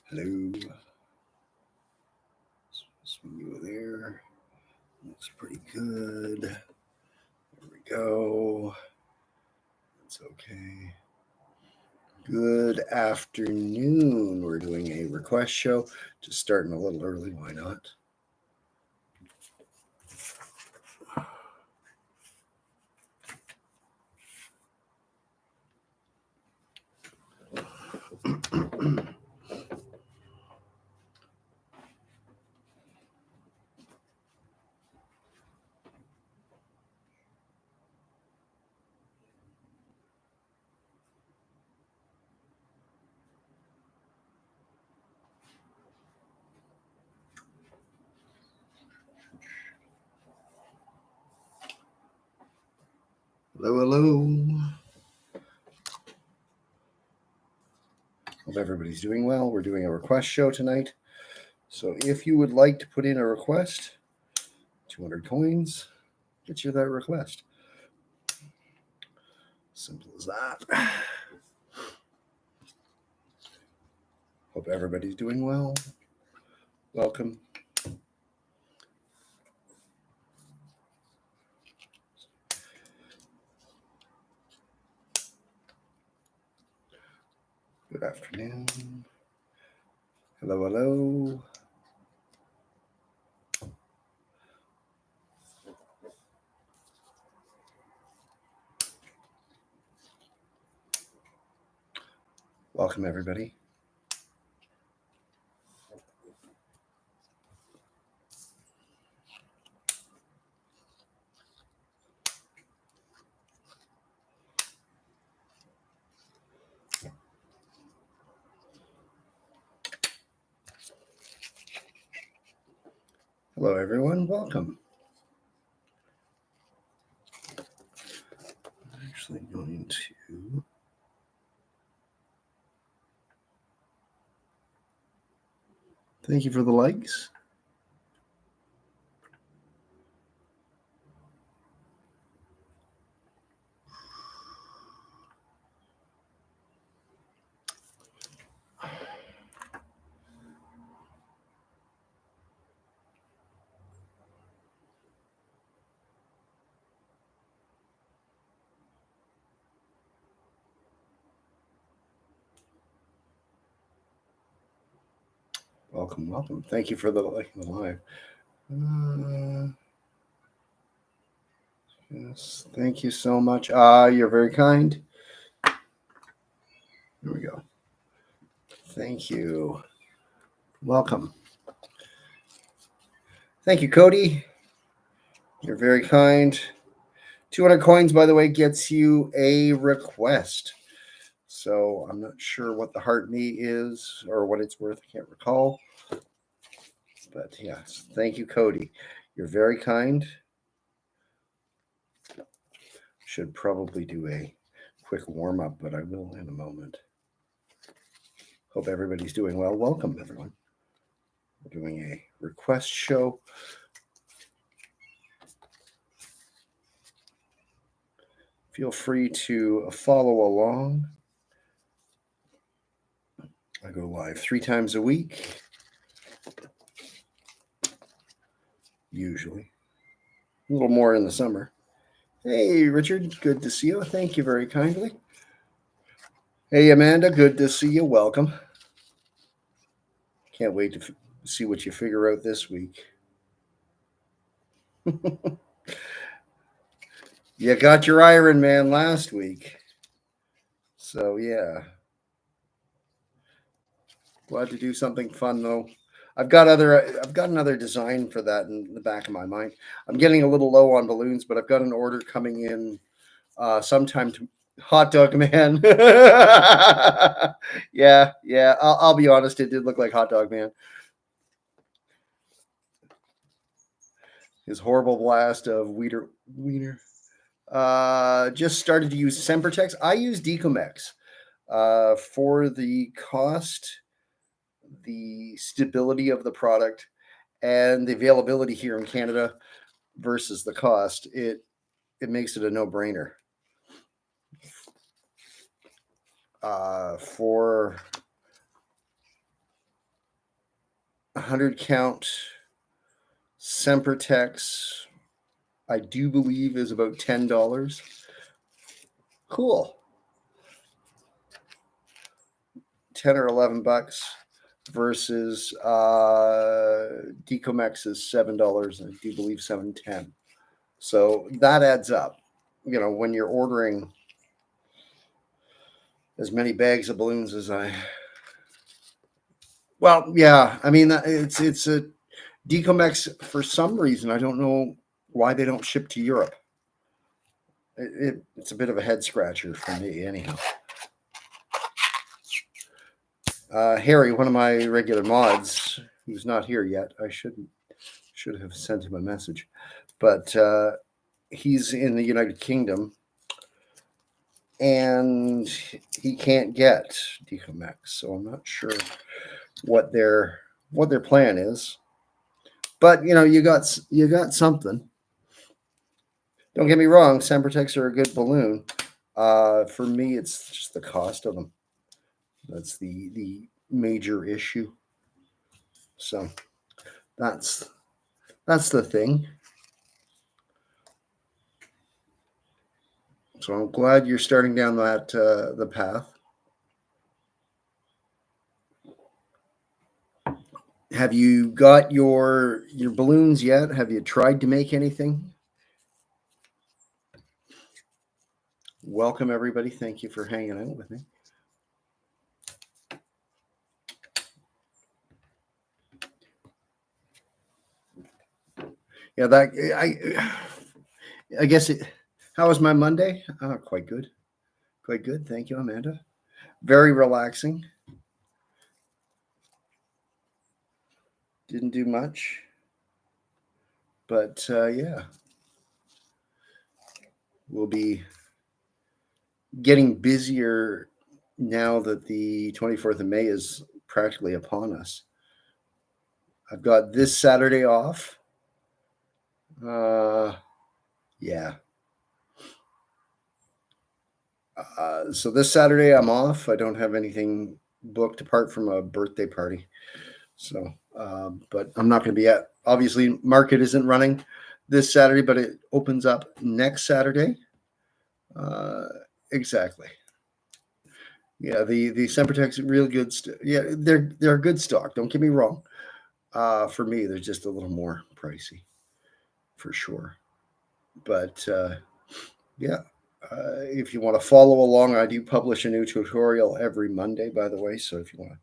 Hello. Swing you there. Looks pretty good. There we go. That's okay. Good afternoon. We're doing a request show. Just starting a little early. Why not? Hello. Hope everybody's doing well. We're doing a request show tonight. So if you would like to put in a request, 200 coins, get you that request. Simple as that. Hope everybody's doing well. Welcome. Good afternoon. Hello. Welcome, everybody. Hello, everyone. Welcome. I'm actually going to... Thank you for the likes. Welcome. Thank you for the like the live. Yes, thank you so much. You're very kind. Here we go. Thank you. Welcome. Thank you, Cody. You're very kind. 200 coins, by the way, gets you a request. So I'm not sure what the heart me is or what it's worth. I can't recall. But yes, thank you, Cody. You're very kind. Should probably do a quick warm up, but I will in a moment. Hope everybody's doing well. Welcome, everyone. We're doing a request show. Feel free to follow along. I go live 3 times a week, usually. A little more in the summer. Hey, Richard, good to see you. Thank you very kindly. Hey, Amanda, good to see you. Welcome. Can't wait to see what you figure out this week. You got your Iron Man last week. So, yeah. Glad to do something fun, though. I've got another design for that in the back of my mind. I'm getting a little low on balloons, but I've got an order coming in sometime to Hot Dog Man. yeah. I'll be honest, it did look like Hot Dog Man. His horrible blast of Wiener. Just started to use Sempertex. I use Decomex for the cost, the stability of the product, and the availability here in Canada versus the cost. It makes it a no-brainer. for 100 count Sempertex, I do believe is about $10. Cool. 10 or 11 bucks versus Decomex is $7. I do believe $7.10. So that adds up. You know, when you're ordering as many bags of balloons as I. Well, yeah. I mean, it's a Decomex for some reason. I don't know why they don't ship to Europe. It's a bit of a head scratcher for me, anyhow. Harry, one of my regular mods, who's not here yet. I should have sent him a message, but he's in the United Kingdom, and he can't get Decomex, so I'm not sure what their plan is. But you know, you got something. Don't get me wrong, Sempertex are a good balloon. For me, it's just the cost of them. That's the major issue. So that's the thing. So I'm glad you're starting down that the path. Have you got your balloons yet? Have you tried to make anything? Welcome everybody. Thank you for hanging out with me. Yeah, I guess it. How was my Monday? Quite good. Quite good. Thank you, Amanda. Very relaxing. Didn't do much. But yeah, we'll be getting busier now that the 24th of May is practically upon us. I've got this Saturday off. Yeah. So this Saturday I'm off. I don't have anything booked apart from a birthday party. So, but I'm not going to be at. Obviously, market isn't running this Saturday, but it opens up next Saturday. Exactly. Yeah, the Sempertex real good. Yeah, they're good stock. Don't get me wrong. For me, they're just a little more pricey, for sure. But yeah, if you want to follow along, I do publish a new tutorial every Monday, by the way. So if you want to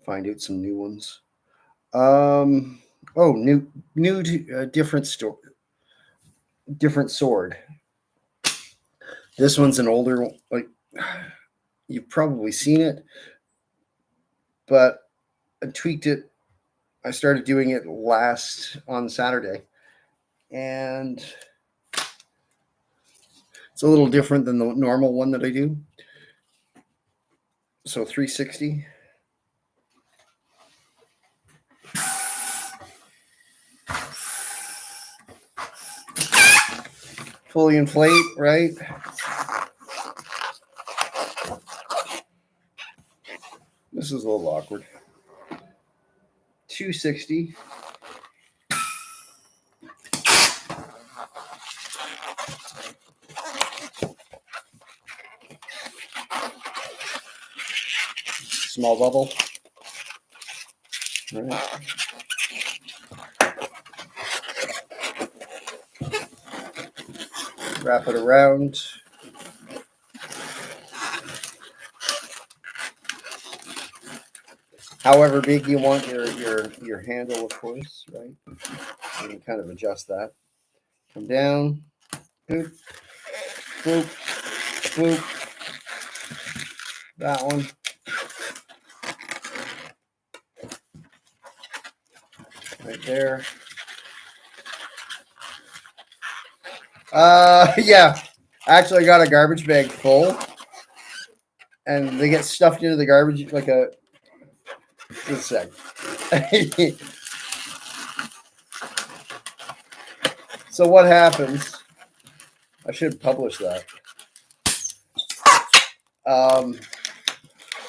find out some new ones, different different sword. This one's an older, like you've probably seen it, but I tweaked it. I started doing it on Saturday, and it's a little different than the normal one that I do. So 360. Fully inflate, right? This is a little awkward. 260. Small bubble. All right. Wrap it around. However big you want your handle, of course, right? You can kind of adjust that. Come down. Boop. Boop. Boop. That one. Right there. Yeah. Actually, I got a garbage bag full, and they get stuffed into the garbage like a. Just a sec. So what happens? I should publish that.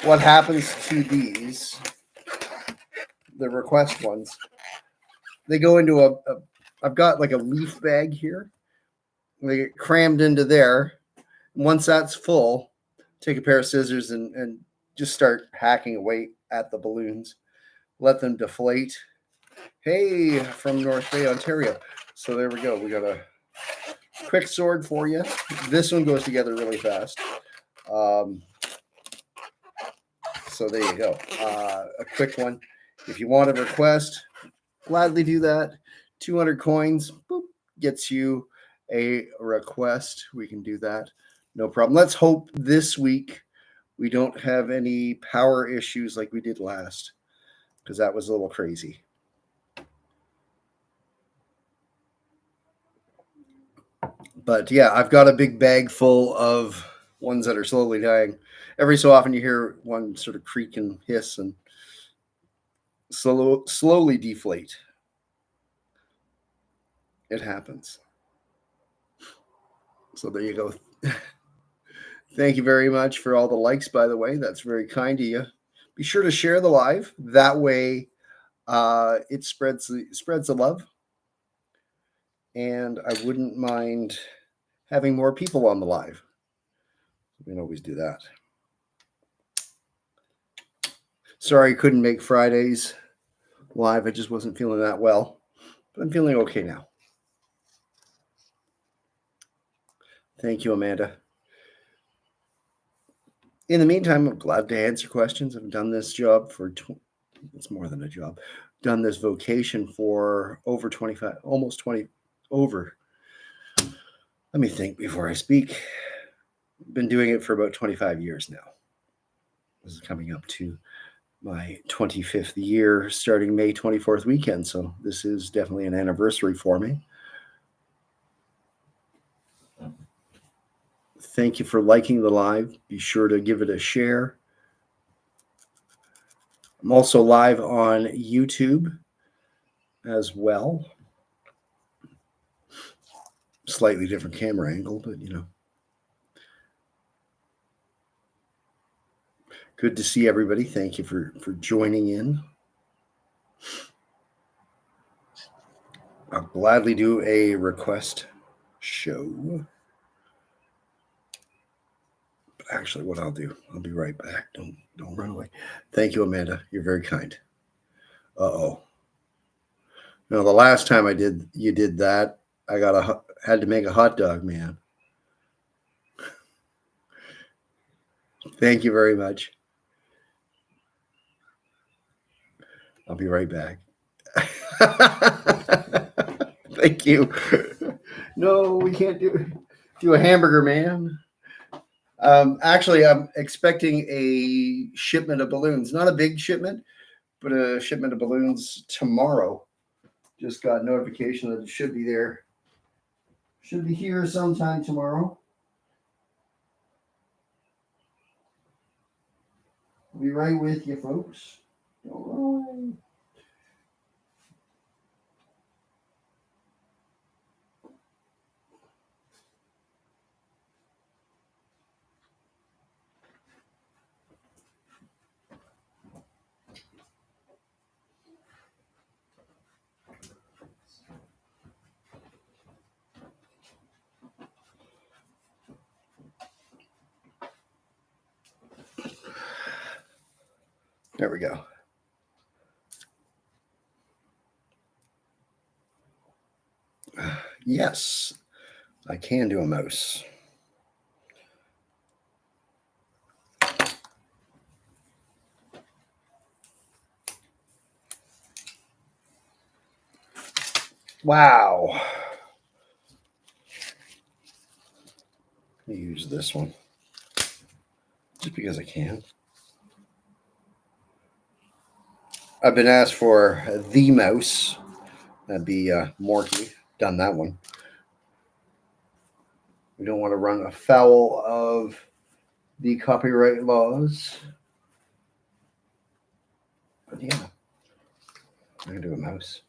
what happens to these, the request ones, they go into I've got like a leaf bag here. They get crammed into there. Once that's full, take a pair of scissors and just start hacking away at the balloons. Let them deflate. Hey, from North Bay, Ontario. So there we go. We got a quick sword for you. This one goes together really fast. So there you go. A quick one. If you want a request, gladly do that. 200 coins, boop, gets you a request. We can do that. No problem. Let's hope this week we don't have any power issues like we did last, because that was a little crazy. But yeah, I've got a big bag full of ones that are slowly dying. Every so often you hear one sort of creak and hiss and slowly deflate. It happens. So there you go. Thank you very much for all the likes, by the way. That's very kind of you. Be sure to share the live. That way it spreads the love. And I wouldn't mind having more people on the live. We can always do that. Sorry I couldn't make Fridays live. I just wasn't feeling that well. But I'm feeling okay now. Thank you, Amanda. In the meantime, I'm glad to answer questions. I've done this job for, it's more than a job, done this vocation for over 25, almost 20, over. Let me think before I speak. I've been doing it for about 25 years now. This is coming up to my 25th year, starting May 24th weekend. So this is definitely an anniversary for me. Thank you for liking the live. Be sure to give it a share. I'm also live on YouTube as well. Slightly different camera angle, but you know. Good to see everybody. Thank you for joining in. I'll gladly do a request show. But actually, what I'll do, I'll be right back. Don't run away. Thank you, Amanda. You're very kind. Uh-oh. No, the last time you did that, I had to make a hot dog, man. Thank you very much. I'll be right back. Thank you. No, we can't do a hamburger, man. Actually, I'm expecting a shipment of balloons. Not a big shipment, but a shipment of balloons tomorrow. Just got notification that it should be there. Should be here sometime tomorrow. I'll be right with you, folks. All right. There we go. Yes, I can do a mouse. Wow. Let me use this one just because I can. I've been asked for the mouse. That'd be Morky. Done that one. We don't want to run afoul of the copyright laws. But yeah, I'm going to do a mouse.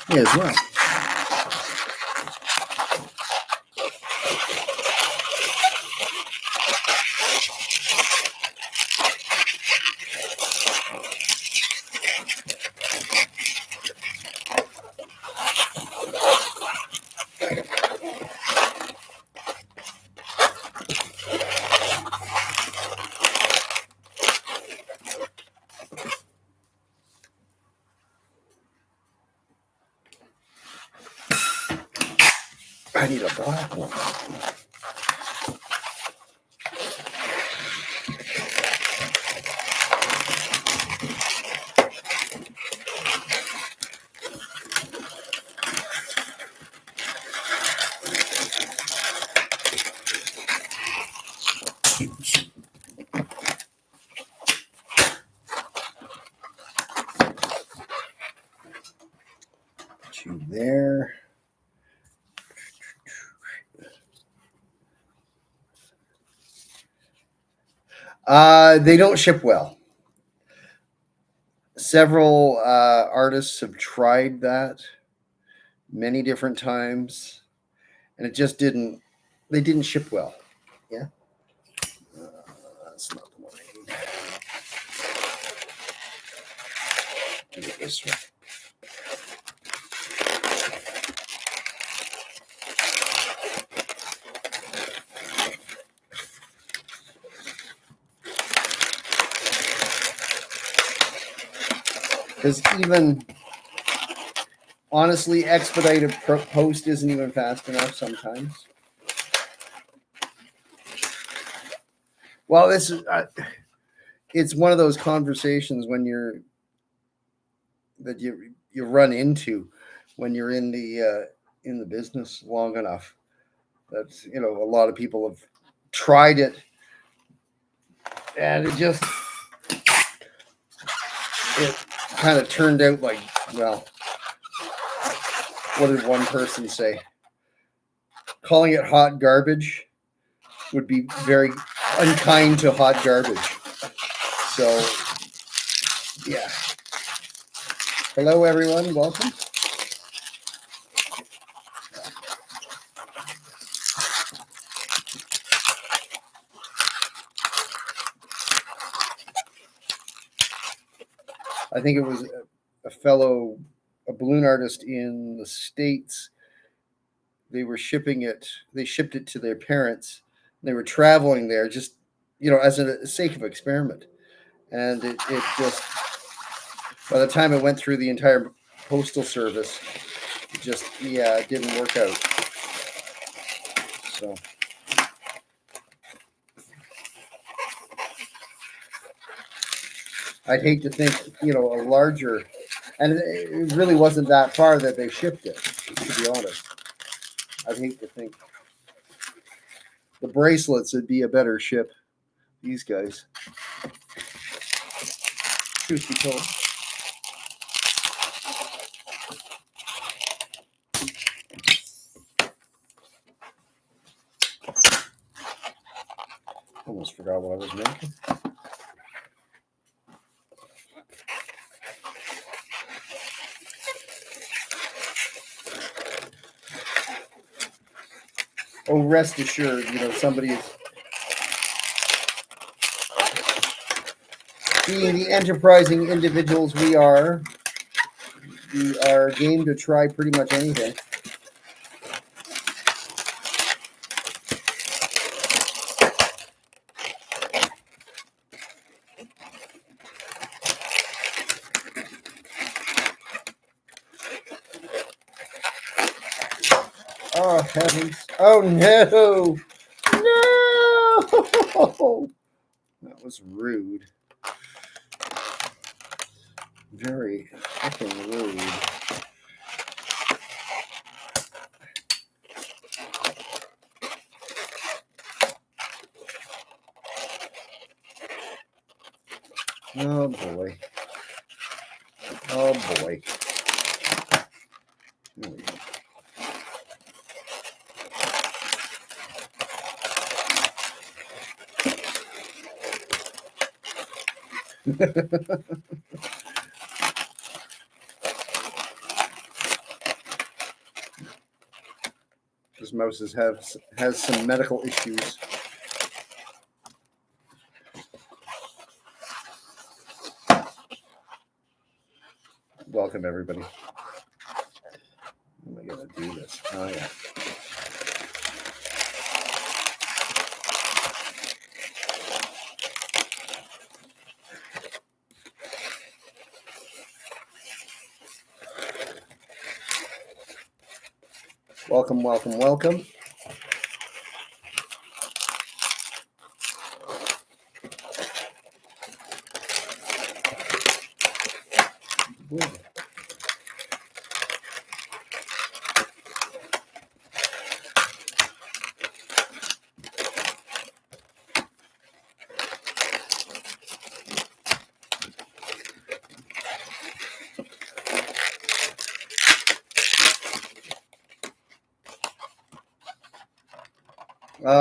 Me as well. I need a black one. Put you there. They don't ship well. Several artists have tried that many different times, and it just didn't. They didn't ship well. Yeah, that's not the one I need. Do it this way. Because even honestly, expedited post isn't even fast enough sometimes. Well, this is it's one of those conversations when you run into when you're in the business long enough. That's a lot of people have tried it, and it kind of turned out like, well, what did one person say? Calling it hot garbage would be very unkind to hot garbage. So, yeah. Hello, everyone. Welcome. I think it was a balloon artist in the States. They were shipping it. They shipped it to their parents. They were traveling there just, as a sake of experiment. And it just, by the time it went through the entire postal service, it didn't work out. So. I'd hate to think, a larger, and it really wasn't that far that they shipped it, to be honest. I'd hate to think the bracelets would be a better ship. These guys. Truth be told. Almost forgot what I was making. Oh, rest assured, somebody is being the enterprising individuals we are game to try pretty much anything. Oh, heavens. Oh, no. No. That was rude. Very fucking rude. Oh, boy. Oh, boy. There we go. This mouse has some medical issues. Welcome, everybody. How am I going to do this? Oh, yeah. Welcome, welcome, welcome.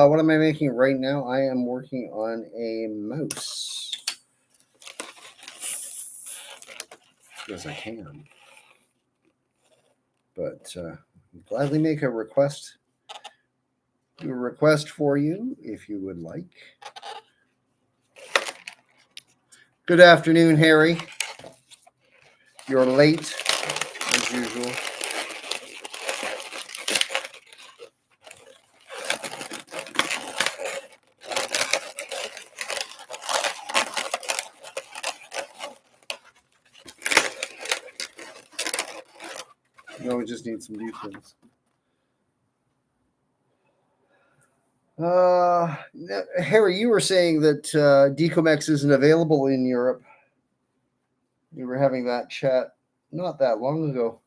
What am I making right now? I am working on a mouse. Because I can. But I'd gladly make a request. Do a request for you if you would like. Good afternoon, Harry. You're late, as usual. No, we just need some details. Harry, you were saying that Decomex isn't available in Europe. We were having that chat not that long ago.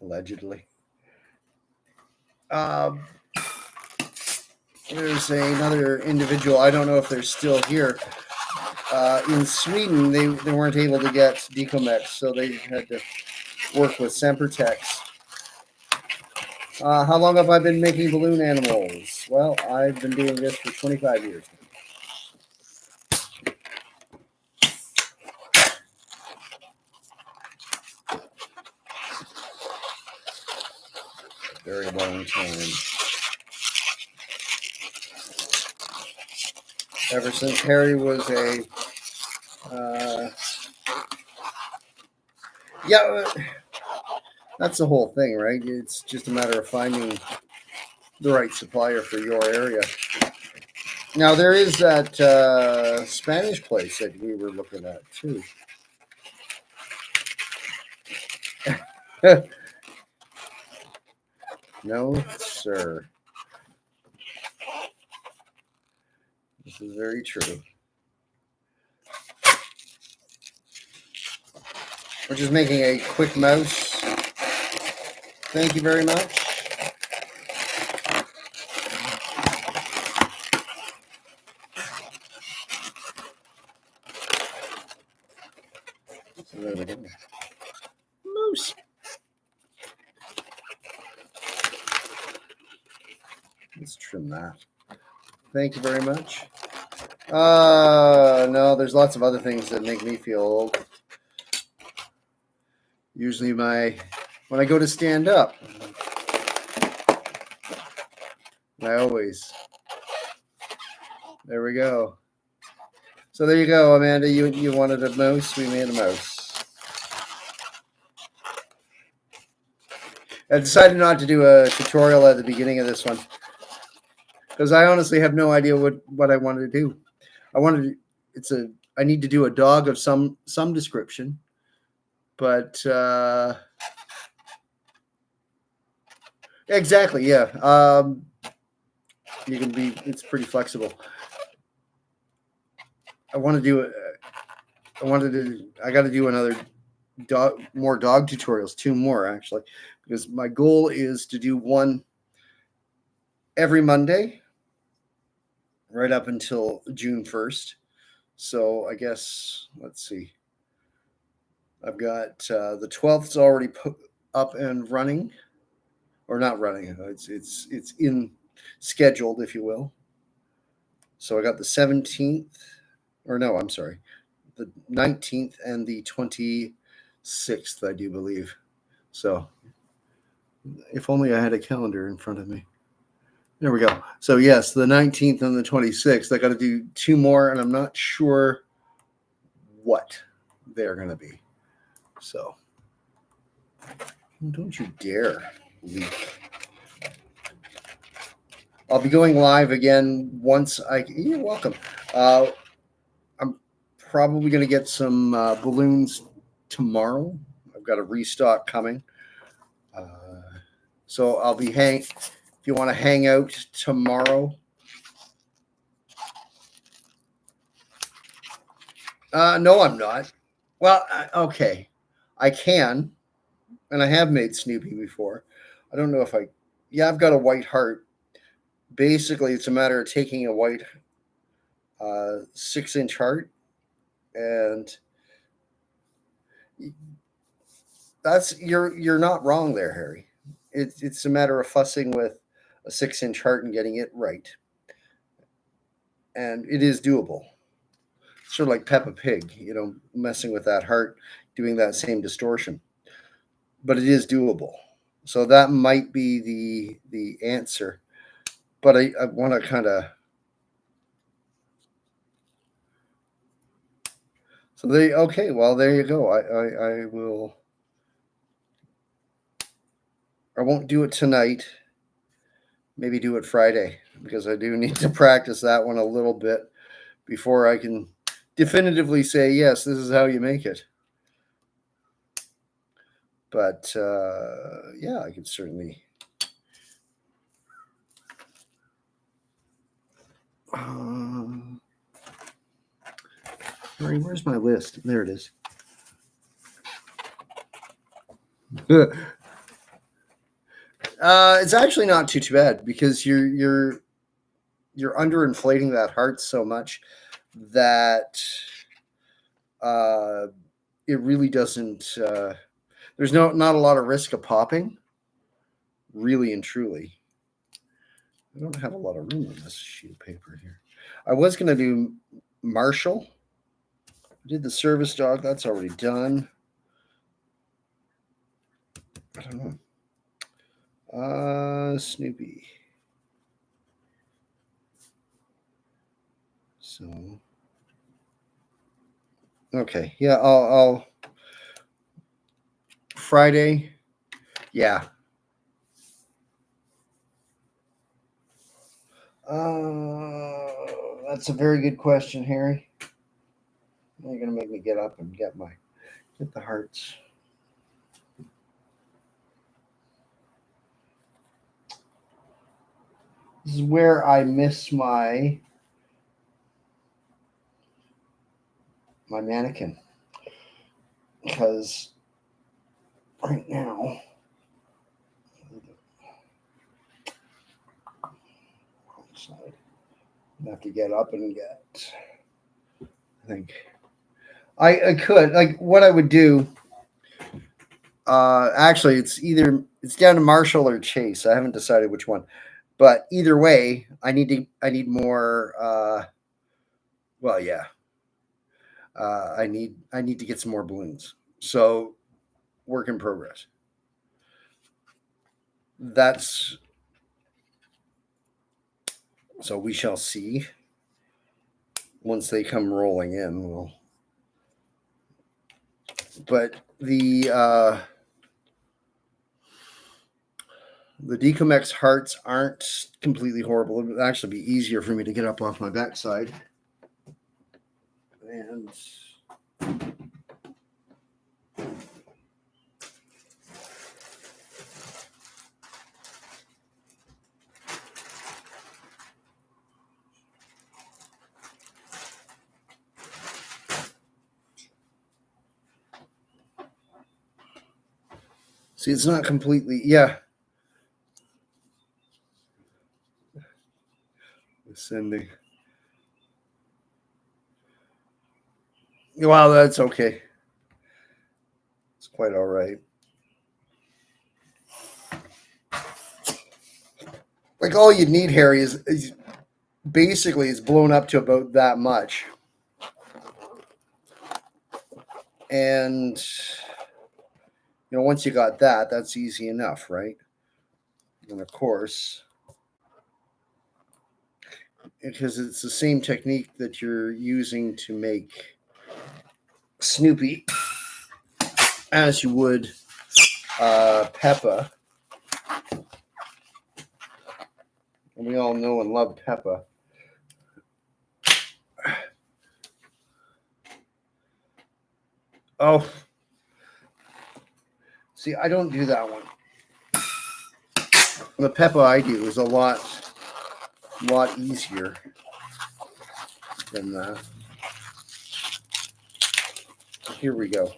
Allegedly. There's another individual. I don't know if they're still here. In Sweden, they weren't able to get Decomex, so they had to work with Sempertex. How long have I been making balloon animals? Well, I've been doing this for 25 years. Very long time. Ever since Harry was a that's the whole thing, right? It's just a matter of finding the right supplier for your area. Now, there is that Spanish place that we were looking at, too. No, sir. This is very true. We're just making a quick mouse. Thank you very much. So there we go. Mouse. Let's trim that. Thank you very much. No, there's lots of other things that make me feel old. Usually when I go to stand up, there we go. So there you go, Amanda. You wanted a mouse, we made a mouse. I decided not to do a tutorial at the beginning of this one because I honestly have no idea what I wanted to do. I need to do a dog of some description, but exactly, yeah. It's pretty flexible. I got to do another more dog tutorials, 2 more actually, because my goal is to do one every Monday right up until June 1st. So I guess, let's see. I've got the 12th's already put up and running, or not running. It's in scheduled, if you will. So I got the 17th, or no, I'm sorry, the 19th and the 26th, I do believe. So if only I had a calendar in front of me. There we go. So yes, the 19th and the 26th. I got to do 2 more, and I'm not sure what they're going to be. So don't you dare leak. I'll be going live again once I. You're welcome. I'm probably going to get some balloons tomorrow. I've got a restock coming. So I'll be if you want to hang out tomorrow. No, I'm not. Well, okay. I can, and I have made Snoopy before. I don't know if I've got a white heart. Basically, it's a matter of taking a white 6-inch heart, and that's you're not wrong there, Harry. It's a matter of fussing with a 6-inch heart and getting it right, and it is doable. Sort of like Peppa Pig, messing with that heart, doing that same distortion, but it is doable. So that might be the answer, but I want to kind of. So okay. Well, there you go. I will. I won't do it tonight. Maybe do it Friday, because I do need to practice that one a little bit before I can definitively say, yes, this is how you make it. But yeah, I could certainly. Where's my list? There it is. It's actually not too bad, because you're underinflating that heart so much that it really doesn't. There's not a lot of risk of popping, really and truly. I don't have a lot of room on this sheet of paper here. I was going to do Marshall. I did the service dog. That's already done. I don't know. Snoopy. So, okay. Yeah, I'll Friday. Yeah. That's a very good question, Harry. You're gonna make me get up and get the hearts. This is where I miss my mannequin, because right now I have to get up and get. I think I could, like, what I would do. Actually, it's down to Marshall or Chase. I haven't decided which one, but either way, I need more. Well, yeah. I need to get some more balloons. So, work in progress. So we shall see. Once they come rolling in, but the Decomex hearts aren't completely horrible. It would actually be easier for me to get up off my backside. And see, it's not completely, yeah. Ascending. Well, that's okay. It's quite all right. Like, all you need, Harry, is basically it's blown up to about that much. And once you got that, that's easy enough, right? And of course, because it's the same technique that you're using to make Snoopy as you would Peppa. And we all know and love Peppa. Oh, see, I don't do that one. The Peppa I do is a lot easier than that. Here we go.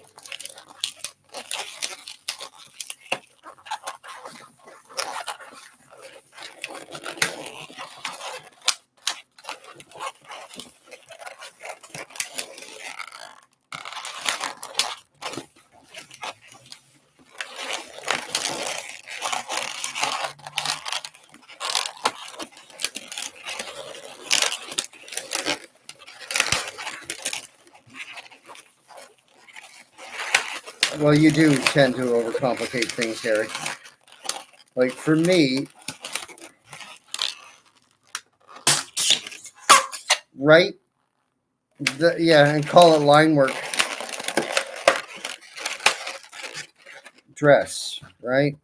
Well, you do tend to overcomplicate things, Harry. Like for me, right? And call it line work dress, right?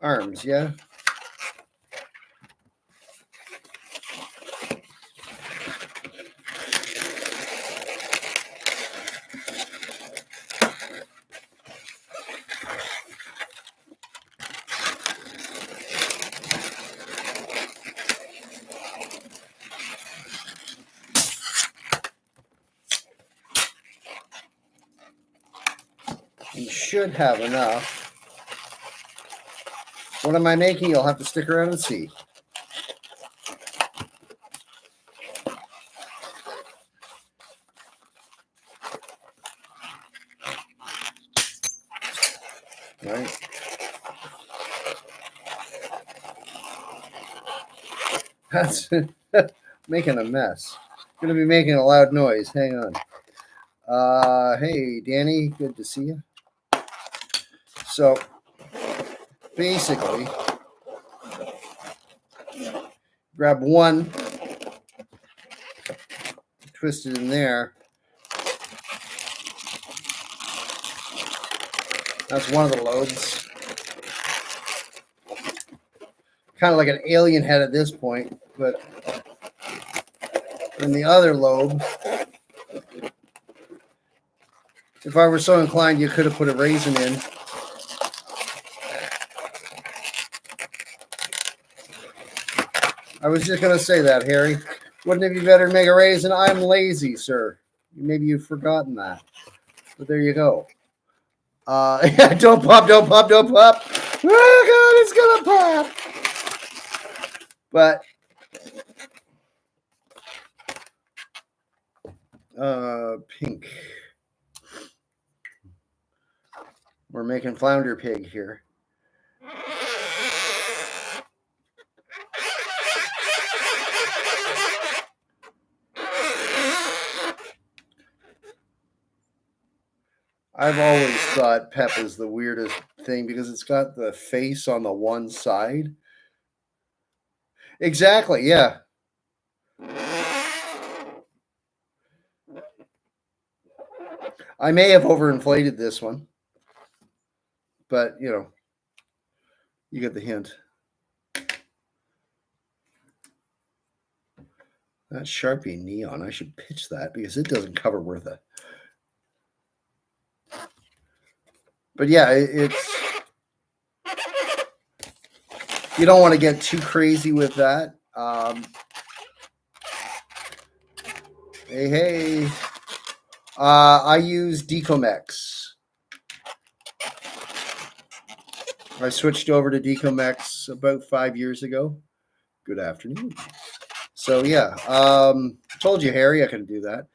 Arms, yeah. You should have enough. What am I making? You'll have to stick around and see. Right? That's making a mess. Going to be making a loud noise. Hang on. Hey, Danny. Good to see you. So, basically, grab one, twist it in there. That's one of the lobes. Kind of like an alien head at this point, but in the other lobe, if I were so inclined, you could have put a raisin in. I was just going to say that, Harry. Wouldn't it be better to make a raisin? I'm lazy, sir. Maybe you've forgotten that. But there you go. Don't pop. Oh, God, it's going to pop. But, pink. We're making flounder pig here. I've always thought Peppa's the weirdest thing because it's got the face on the one side. Exactly, yeah. I may have overinflated this one, but you get the hint. That Sharpie neon, I should pitch that because it doesn't cover worth it. But yeah, it's you don't want to get too crazy with that. Hey. I use Decomex. I switched over to Decomex about 5 years ago. Good afternoon. So yeah, told you, Harry, I can do that.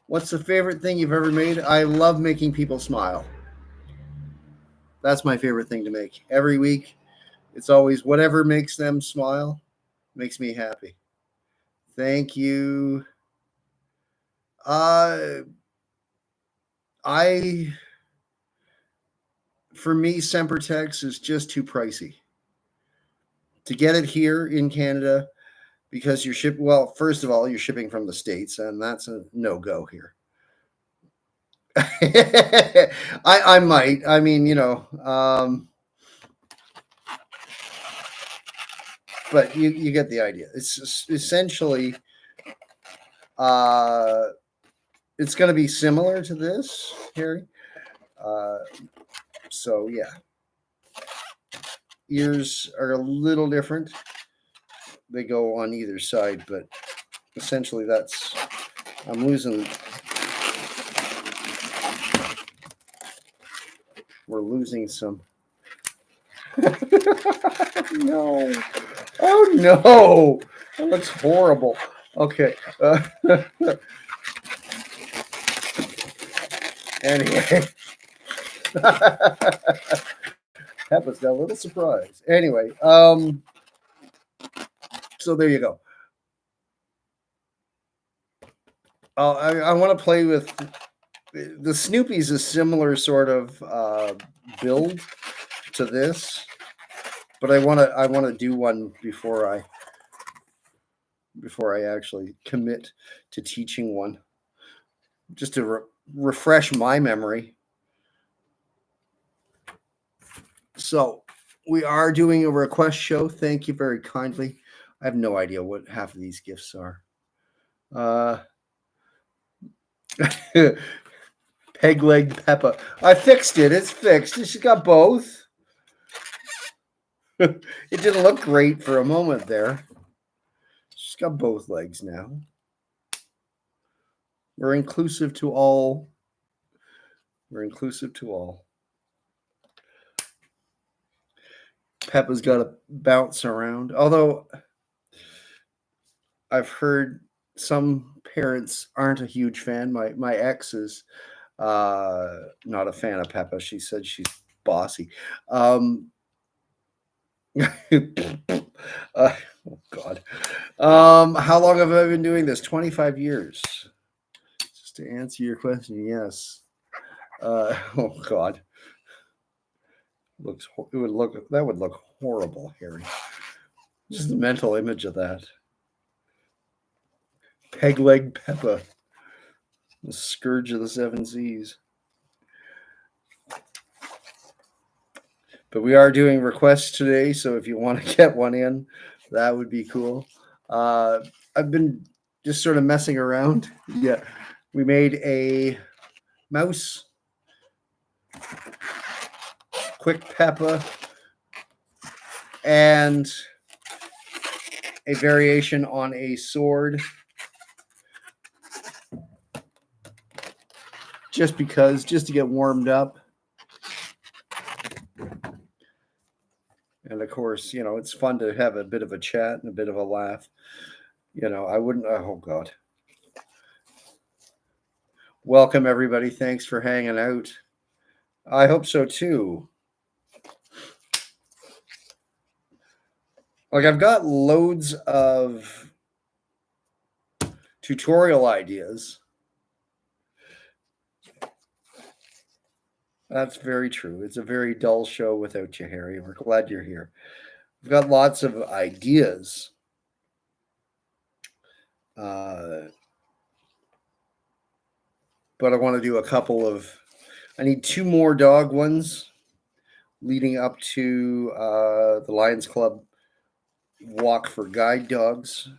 What's the favorite thing you've ever made? I love making people smile. That's my favorite thing to make. Every week, it's always whatever makes them smile makes me happy. Thank you. Uh, I for me, Sempertex is just too pricey to get it here in Canada because you're ship. Well, first of all, you're shipping from the States, and that's a no go here. I might. I mean, but you get the idea. It's essentially uh, it's going to be similar to this, Harry. Uh, so yeah, ears are a little different. They go on either side, but essentially that's. I'm losing. We're losing some. No. Oh no. That looks horrible. Okay. Anyway. Peppa's got a little surprise. Anyway, so there you go. I want to play with the Snoopy's a similar sort of build to this, but I want to do one before I actually commit to teaching one, just to refresh my memory. So we are doing a request show. Thank you very kindly. I have no idea what half of these gifts are. Peg leg Peppa. I fixed it. It's fixed. She's got both. It didn't look great for a moment there. She's got both legs now. We're inclusive to all. We're inclusive to all. Peppa's got to bounce around. Although I've heard some parents aren't a huge fan. My ex is not a fan of Peppa. She said she's bossy. Oh God. How long have I been doing this? 25 years. Just to answer your question, yes. Oh God. That would look horrible, Harry. Just the mental image of that. Peg leg Peppa. The scourge of the seven seas. But we are doing requests today, so if you want to get one in, that would be cool. I've been just sort of messing around. Yeah, we made a mouse, quick Peppa, and a variation on a sword. Just to get warmed up. And of course, it's fun to have a bit of a chat and a bit of a laugh. I wouldn't. Oh God. Welcome everybody. Thanks for hanging out. I hope so too. Like I've got loads of tutorial ideas. That's very true. It's a very dull show without you, Harry. We're glad you're here. We've got lots of ideas. But I want to do a couple of. I need 2 more dog ones leading up to the Lions Club Walk for Guide Dogs,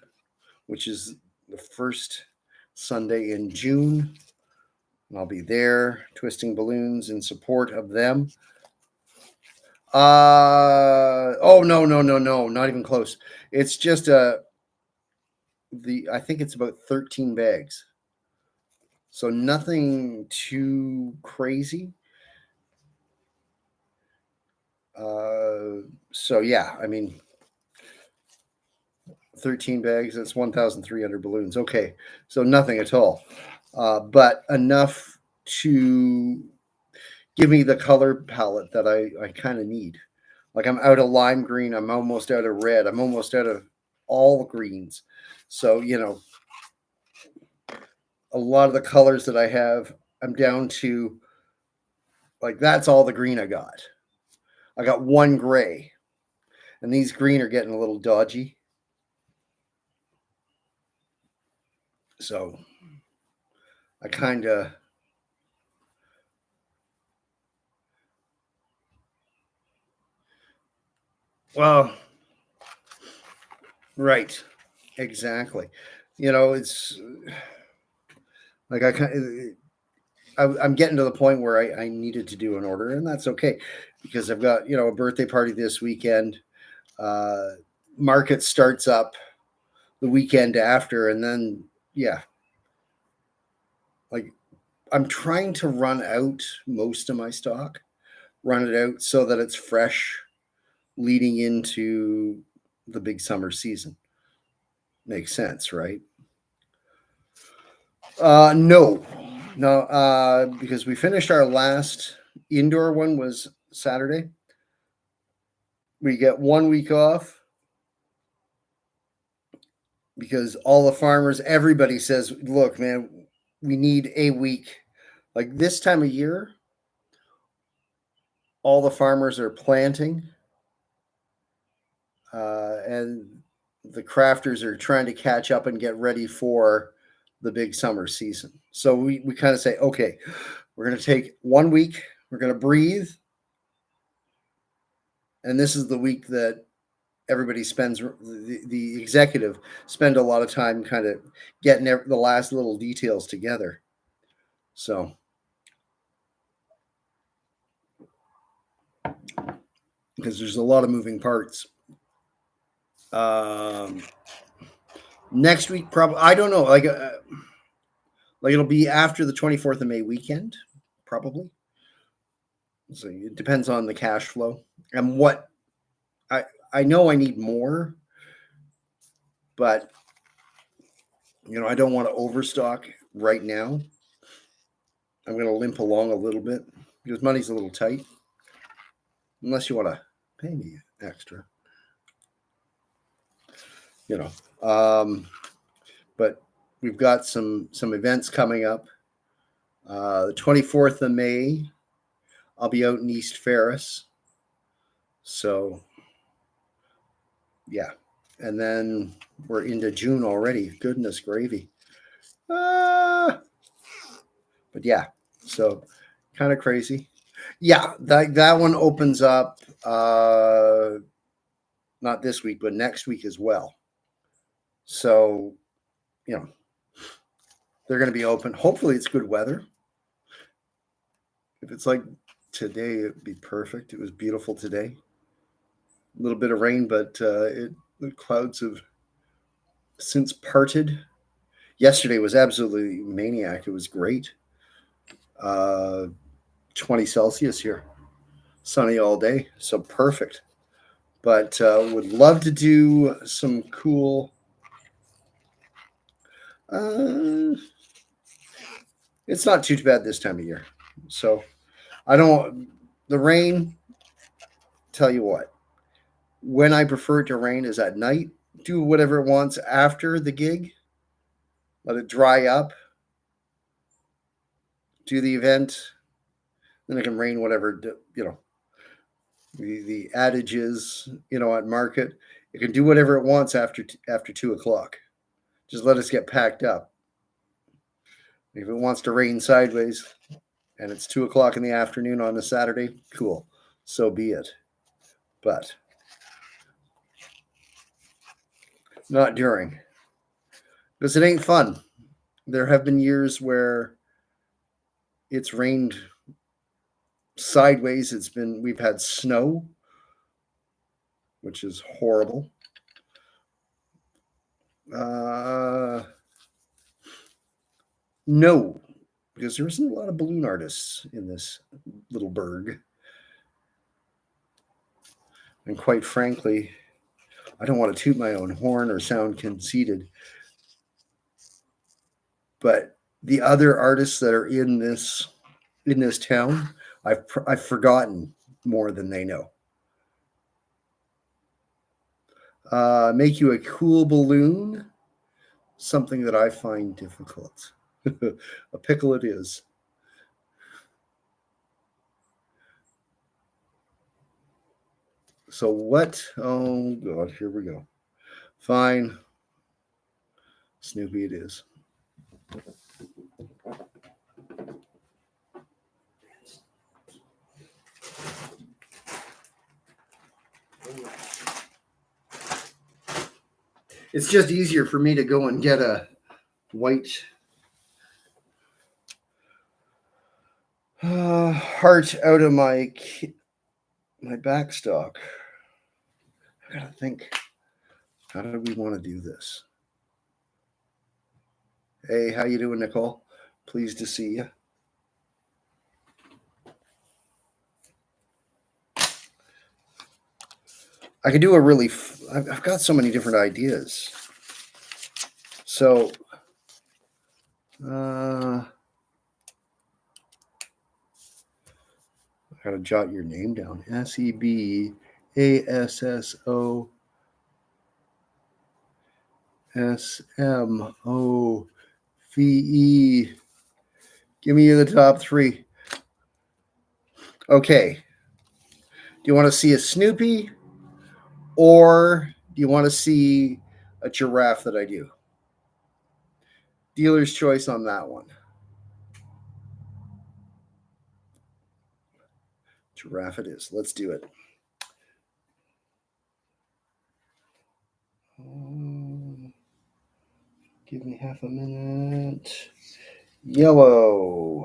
which is the first Sunday in June. And I'll be there twisting balloons in support of them. Oh no, not even close. It's just I think it's about 13 bags. So nothing too crazy. So yeah, I mean 13 bags. That's 1,300 balloons. Okay, so nothing at all, but enough to give me the color palette that I kind of need. Like I'm out of lime green. I'm almost out of red. I'm almost out of all greens. So, a lot of the colors that I have, I'm down to like that's all the green I got. I got one gray, and these green are getting a little dodgy. So I kind of well, right, exactly. It's like I'm getting to the point where I needed to do an order, and that's okay because I've got a birthday party this weekend. Uh, Market starts up the weekend after, and then yeah, like I'm trying to run out most of my stock, run it out so that it's fresh leading into the big summer season. Makes sense, right? No, no, because we finished our last indoor one was Saturday. We get 1 week off because all the farmers, everybody says, look, man, we need a week. Like this time of year, all the farmers are planting, and the crafters are trying to catch up and get ready for the big summer season. So we kind of say, okay, we're going to take 1 week, we're going to breathe. And this is the week that everybody spends, the executive spend a lot of time kind of getting the last little details together. So because there's a lot of moving parts. Next week, probably, I don't know, like it'll be after the 24th of May weekend, probably. So it depends on the cash flow and what I know I need more, but I don't want to overstock right now. I'm going to limp along a little bit because money's a little tight, unless you want to pay me extra. But we've got some events coming up. The 24th of May, I'll be out in East Ferris. So, yeah. And then we're into June already. Goodness gravy. But yeah, so kind of crazy. Yeah, that one opens up not this week, but next week as well. So, they're going to be open. Hopefully it's good weather. If it's like today, it'd be perfect. It was beautiful today. A little bit of rain, but the clouds have since parted. Yesterday was absolutely maniac. It was great. 20 Celsius here. Sunny all day. So perfect. But would love to do some cool. It's not too bad this time of year. So I don't. The rain, tell you what, when I prefer it to rain is at night. Do whatever it wants after the gig. Let it dry up. Do the event. Then it can rain whatever, the adage is, at market, it can do whatever it wants after 2:00. Just let us get packed up. If it wants to rain sideways and it's 2:00 in the afternoon on a Saturday, cool. So be it. But not during. Because it ain't fun. There have been years where it's rained sideways. We've had snow, which is horrible. No, because there isn't a lot of balloon artists in this little burg. And quite frankly, I don't want to toot my own horn or sound conceited, but the other artists that are in this town, I've forgotten more than they know. Make you a cool balloon, something that I find difficult. A pickle it is. So what? Oh God, here we go. Fine. Snoopy it is. It's just easier for me to go and get a white heart out of my backstock. I gotta think, how do we want to do this? Hey, how you doing, Nicole? Pleased to see you. I could do a really. I've got so many different ideas. So, I gotta jot your name down. SEBASSOSMOVE. Give me the top three. Okay. Do you want to see a Snoopy, or do you want to see a giraffe that I do? Dealer's choice on that one. Giraffe it is. Let's do it. Give me half a minute. Yellow.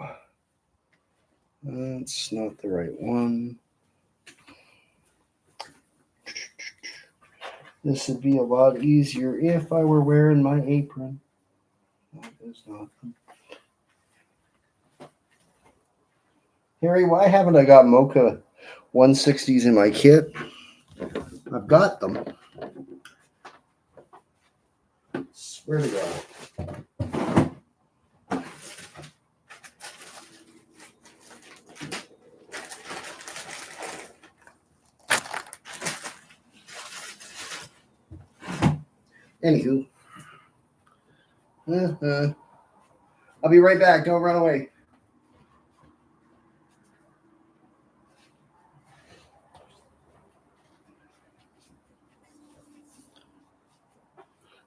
That's not the right one. This would be a lot easier if I were wearing my apron. That is not. Harry, why haven't I got Mocha 160s in my kit? I've got them. Swear to God. Anywho. I'll be right back. Don't run away.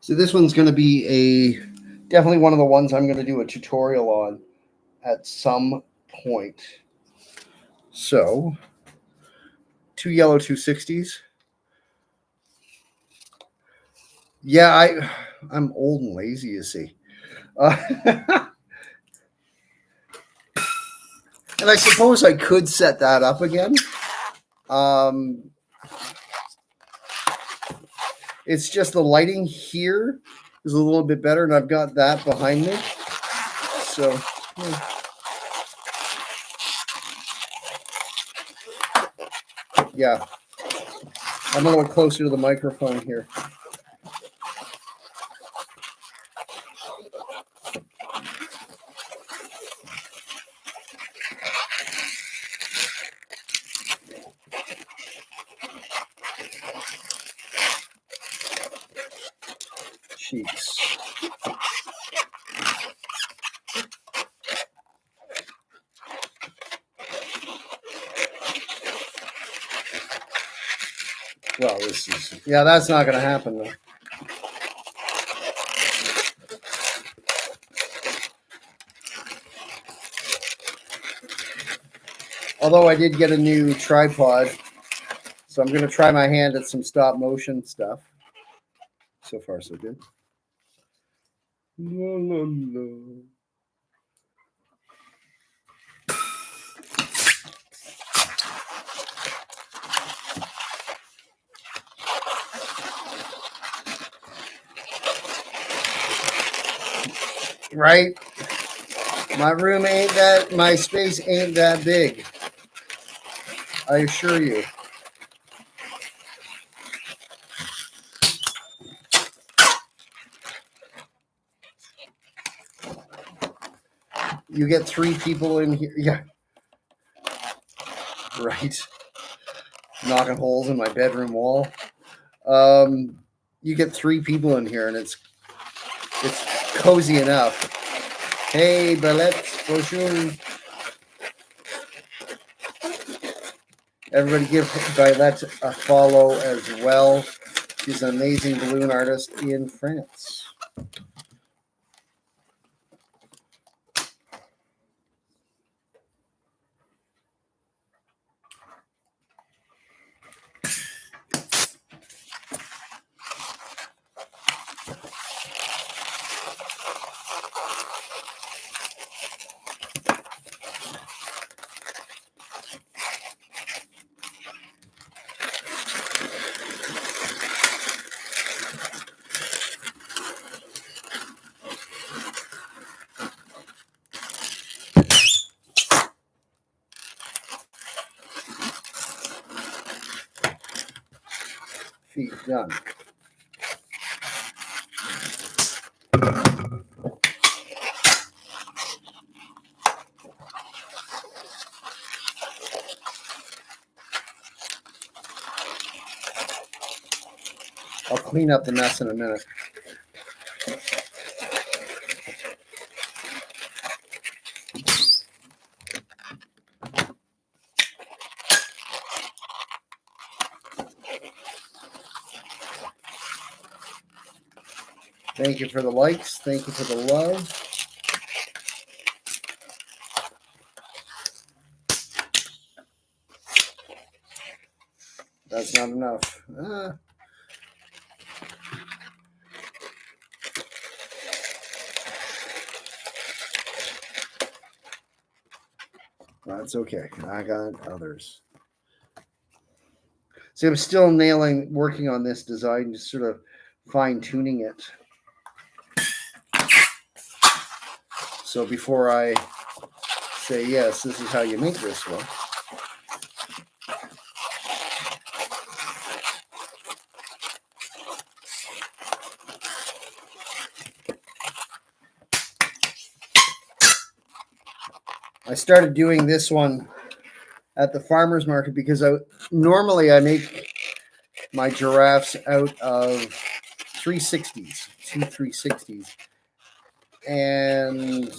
So this one's going to be definitely one of the ones I'm going to do a tutorial on at some point. So, 2 yellow 260s. Yeah, I'm old and lazy, you see. And I suppose I could set that up again. It's just the lighting here is a little bit better, and I've got that behind me. So, yeah. I'm a little closer to the microphone here. Cheeks. Well, that's not going to happen though. Although I did get a new tripod, so I'm going to try my hand at some stop motion stuff. So far, so good. La, la, la. Right? My space ain't that big. I assure you. You get 3 people in here. Yeah. Right. Knocking holes in my bedroom wall. You get 3 people in here, and it's cozy enough. Hey, Belette, bonjour. Everybody give Belette a follow as well. She's an amazing balloon artist in France. Feet done. I'll clean up the mess in a minute. Thank you for the likes. Thank you for the love. That's not enough. That's okay. I got others. See, I'm still working on this design, just sort of fine-tuning it. So before I say, yes, this is how you make this one, I started doing this one at the farmer's market because normally I make my giraffes out of 360s, two 360s. And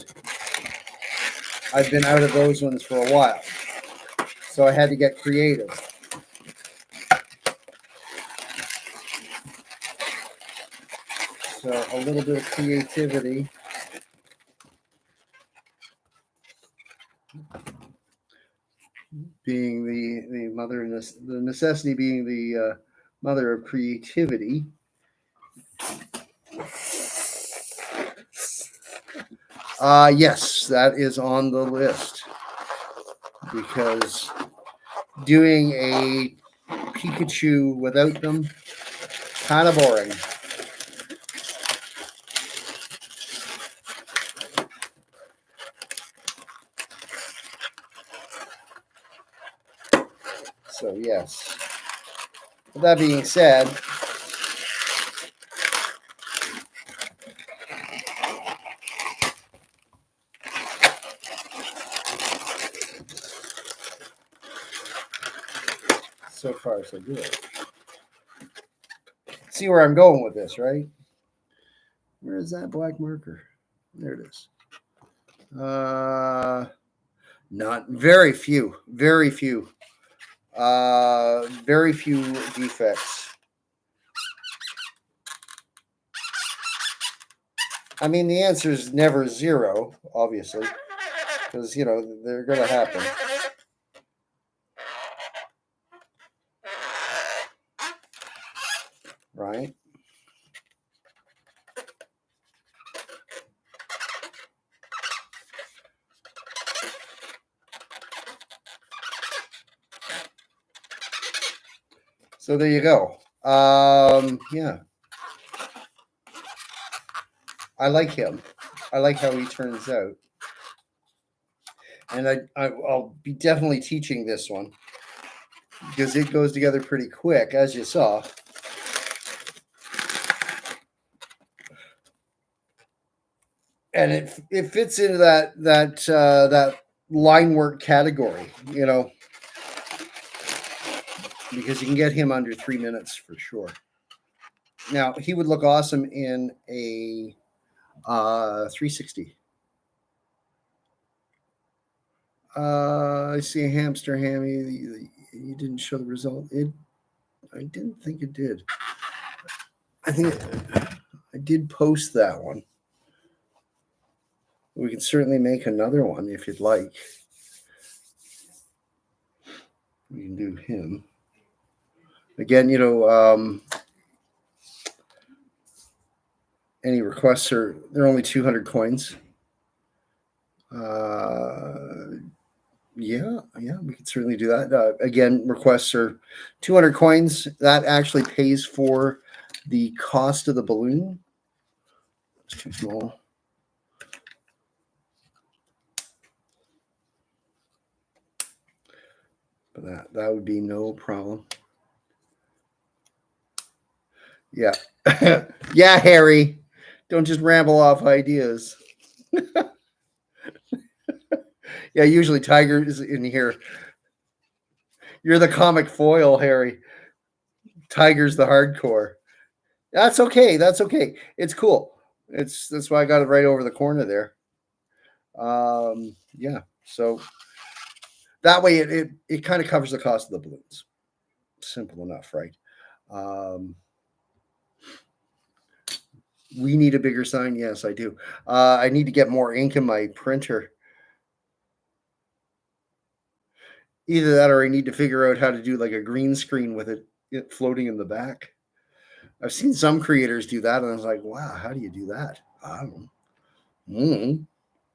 I've been out of those ones for a while. So I had to get creative. So a little bit of creativity. Being the mother, the necessity being the mother of creativity. Yes, that is on the list because doing a Pikachu without them, kind of boring. So yes. With that being said, so far so good. See where I'm going with this, right? Where is that black marker? There it is. Not very few defects. I mean, the answer is never 0, obviously, because they're going to happen. Right? So there you go. Yeah. I like him. I like how he turns out. And I'll be definitely teaching this one because it goes together pretty quick, as you saw. and it fits into that line work category, because you can get him under 3 minutes for sure. Now he would look awesome in a 360. I see a hamster hammy. You didn't show the result. I didn't think it did. I think I did post that one. We can certainly make another one if you'd like. We can do him. Again, any requests they're only 200 coins. Yeah, we can certainly do that. Again, requests are 200 coins. That actually pays for the cost of the balloon. It's too small. But that would be no problem. Yeah. Yeah, Harry. Don't just ramble off ideas. Yeah, usually Tiger is in here. You're the comic foil, Harry. Tiger's the hardcore. That's okay. That's okay. It's cool. That's why I got it right over the corner there. Yeah. So that way it kind of covers the cost of the balloons. Simple enough, right? We need a bigger sign. Yes, I do. I need to get more ink in my printer. Either that or I need to figure out how to do like a green screen with it floating in the back. I've seen some creators do that, and I was like, wow, how do you do that? I don't know.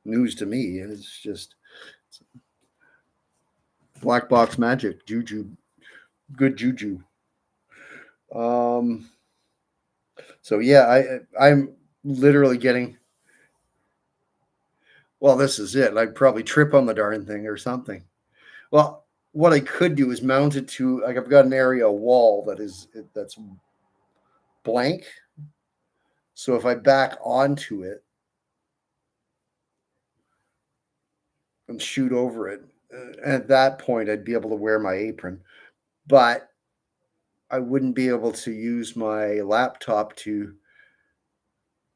News to me. It's just black box magic, juju, good juju. So yeah, I'm literally getting. Well, this is it. I'd probably trip on the darn thing or something. Well, what I could do is mount it to, like, I've got an area wall that's blank. So if I back onto it and shoot over it, at that point I'd be able to wear my apron, but I wouldn't be able to use my laptop to,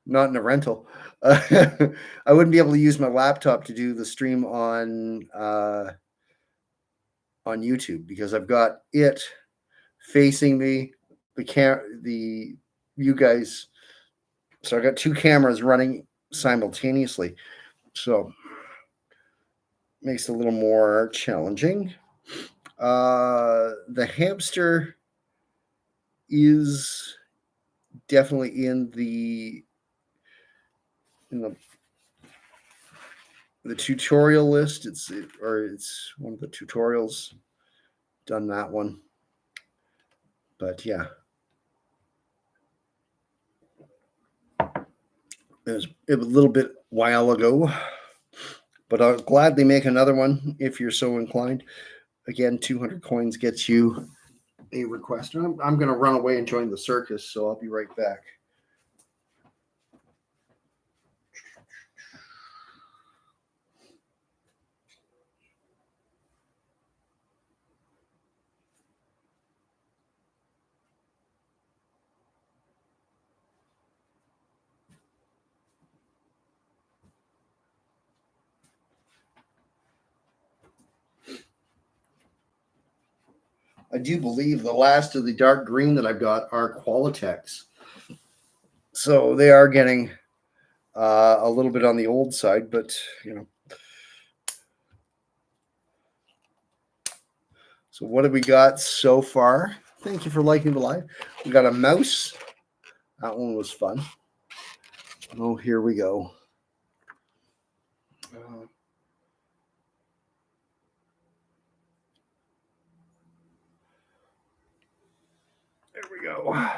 not in a rental. I wouldn't be able to use my laptop to do the stream on YouTube because I've got it facing me, you guys. So I got two cameras running simultaneously. So makes it a little more challenging. The hamster is definitely in the tutorial list. It's one of the tutorials. Done that one. But yeah. It was a little bit while ago. But I'll gladly make another one if you're so inclined. Again, 200 coins gets you a request. I'm going to run away and join the circus, so I'll be right back. I do believe the last of the dark green that I've got are Qualitex. So they are getting a little bit on the old side, but So what have we got so far? Thank you for liking the live. We got a mouse. That one was fun. Oh, here we go. There we go.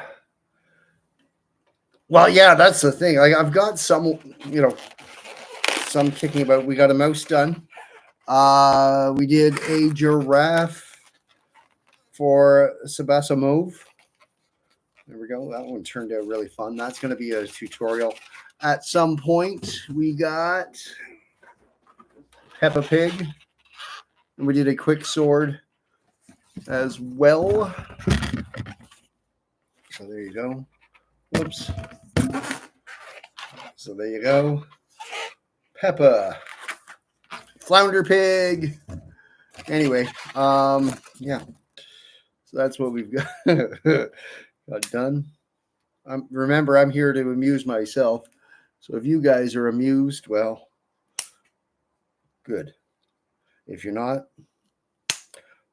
Well, yeah, that's the thing. I've got some kicking about. We got a mouse done. We did a giraffe for Sebastian Mauve. There we go. That one turned out really fun. That's going to be a tutorial at some point. We got Peppa Pig. And we did a quick sword as well. So there you go. Whoops. So there you go. Peppa. Flounder Pig. Anyway, yeah. So that's what we've got, got done. Remember, I'm here to amuse myself. So if you guys are amused, well, good. If you're not,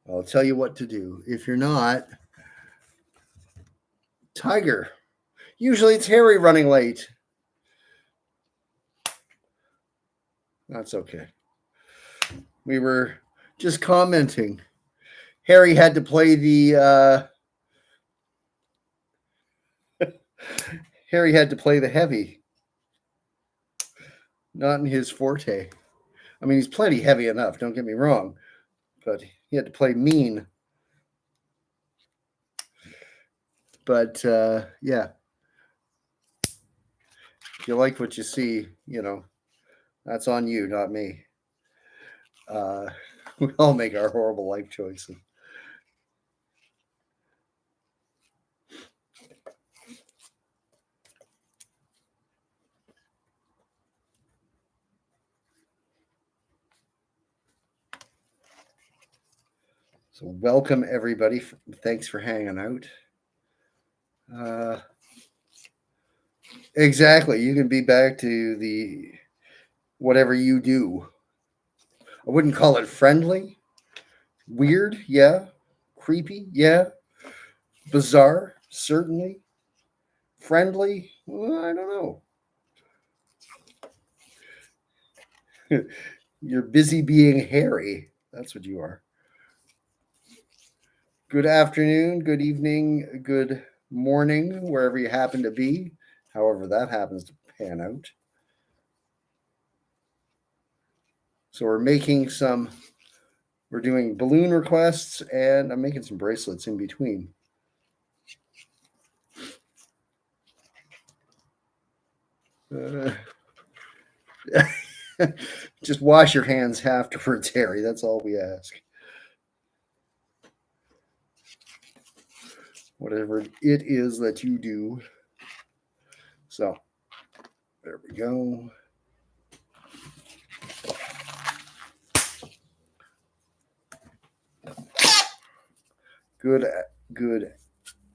I'll tell you what to do. If you're not, Tiger. Usually it's Harry running late. That's okay. We were just commenting. Harry had to play the Harry had to play the heavy. Not in his forte. I mean, he's plenty heavy enough, don't get me wrong. But he had to play mean. But yeah. If you like what you see, you know, that's on you, not me. We all make our horrible life choices. So welcome everybody. Thanks for hanging out. Exactly. You can be back to the whatever you do. I wouldn't call it friendly. Weird, yeah. Creepy, yeah. Bizarre, certainly. Friendly, well, I don't know. You're busy being hairy. That's what you are. Good afternoon, good evening, good morning, wherever you happen to be, however that happens to pan out. So we're doing balloon requests, and I'm making some bracelets in between. Just wash your hands afterwards, Harry. That's all we ask. Whatever it is that you do. So, there we go. Good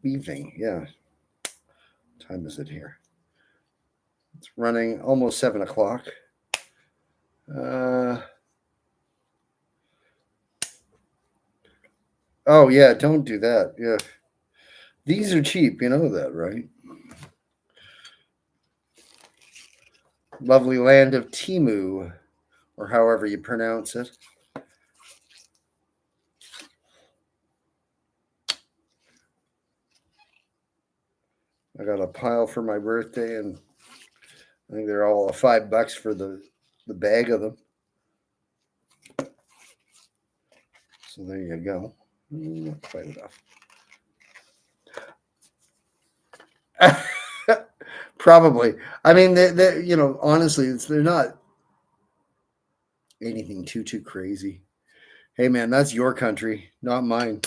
evening. Yeah. What time is it here? It's running almost 7 o'clock. Oh, yeah, don't do that. Yeah. These are cheap. You know that, right? Lovely land of Timu, or however you pronounce it. I got a pile for my birthday, and I think they're all $5 for the bag of them. So there you go. Not quite enough. Probably. I mean, you know, honestly, they're not anything too crazy. Hey, man, that's your country, not mine.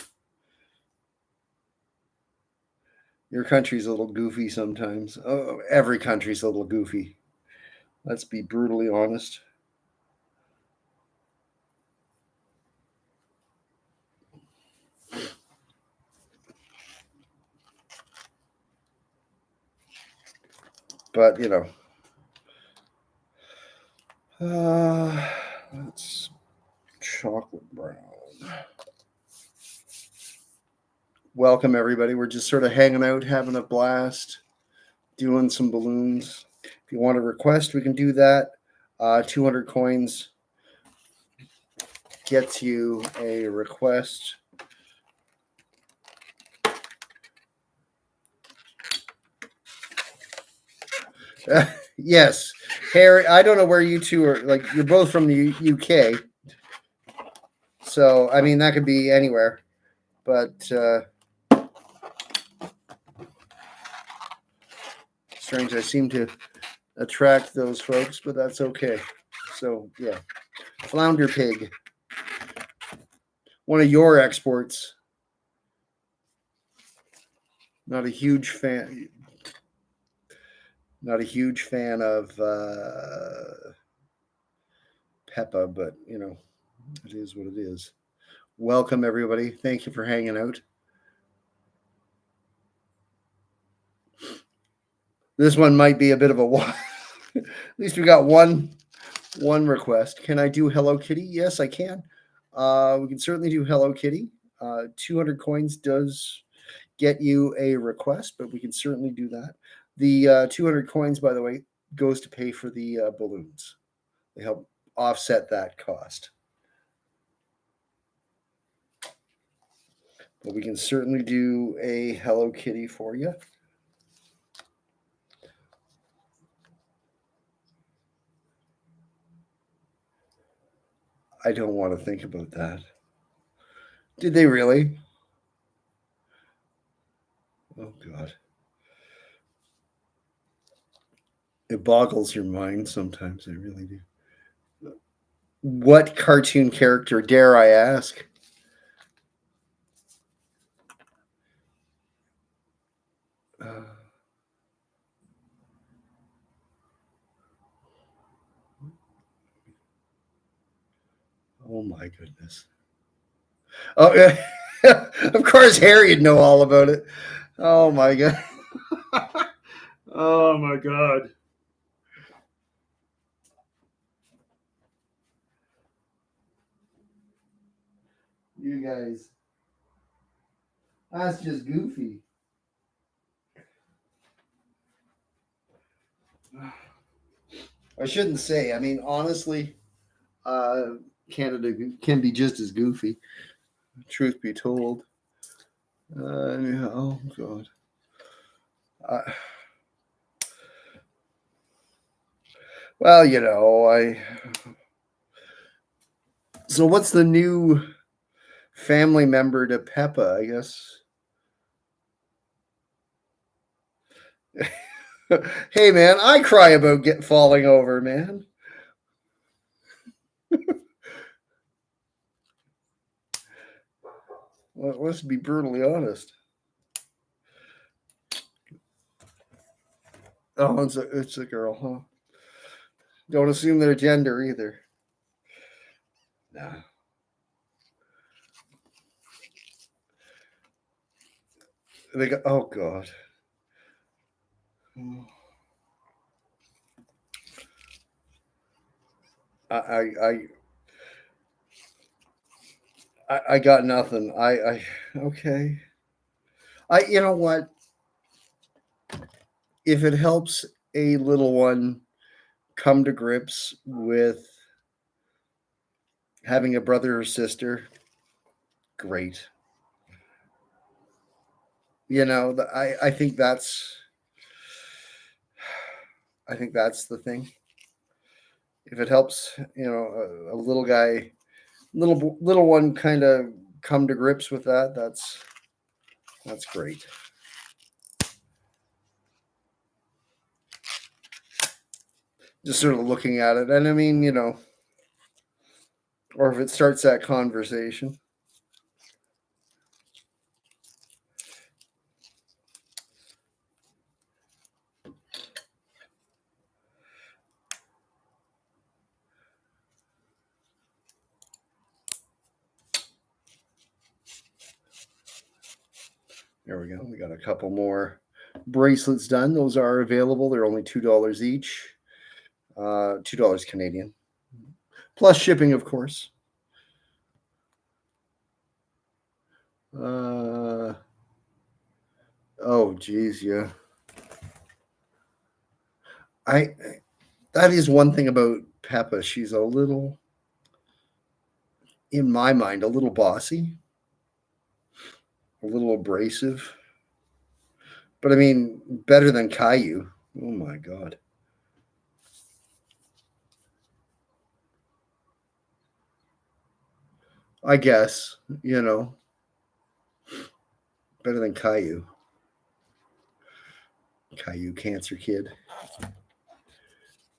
Your country's a little goofy sometimes. Oh, every country's a little goofy. Let's be brutally honest. But, you know, that's chocolate brown. Welcome, everybody. We're just sort of hanging out, having a blast, doing some balloons. If you want to request, we can do that. 200 coins gets you a request. Yes, Harry. I don't know where you two are. Like, you're both from the UK, so I mean that could be anywhere. But Strange, I seem to attract those folks, but that's okay. So, yeah. Flounder pig. One of your exports. Not a huge fan. Not a huge fan of Peppa, but you know, it is what it is. Welcome everybody. Thank you for hanging out. This one might be a bit of a one. At least we got one request. Can I do Hello Kitty? Yes, I can. We can certainly do Hello Kitty. 200 coins does get you a request, but we can certainly do that. The 200 coins, by the way, goes to pay for the balloons. They help offset that cost. But we can certainly do a Hello Kitty for you. I don't want to think about that. Did they really? Oh, God. It boggles your mind sometimes. It really do. What cartoon character, dare I ask? Oh, my goodness. Oh, yeah. Of course, Harry'd know all about it. Oh, my God. Oh, my God. You guys. That's just goofy. I shouldn't say. I mean, honestly, Canada can be just as goofy. Truth be told. Oh God. Well, you know, So, what's the new family member to Peppa? I guess. Hey, man, I cry about falling over, man. Well, let's be brutally honest. Oh, it's a girl, huh? Don't assume their gender either. Nah. They go. Oh God. I I got nothing. Okay. You know what? If it helps a little one come to grips with having a brother or sister, great. You know, I think that's the thing. If it helps, you know, a little guy, little one kind of come to grips with that, that's great. Just sort of looking at it, and I mean, you know, or if it starts that conversation. There we go. We got a couple more bracelets done. Those are available. They're only $2 each. $2 Canadian. Plus shipping, of course. Oh, geez, yeah. That is one thing about Peppa. She's a little, in my mind, a little bossy, a little abrasive. But I mean, better than Caillou. Oh my God. I guess, you know, better than Caillou. Caillou Cancer Kid.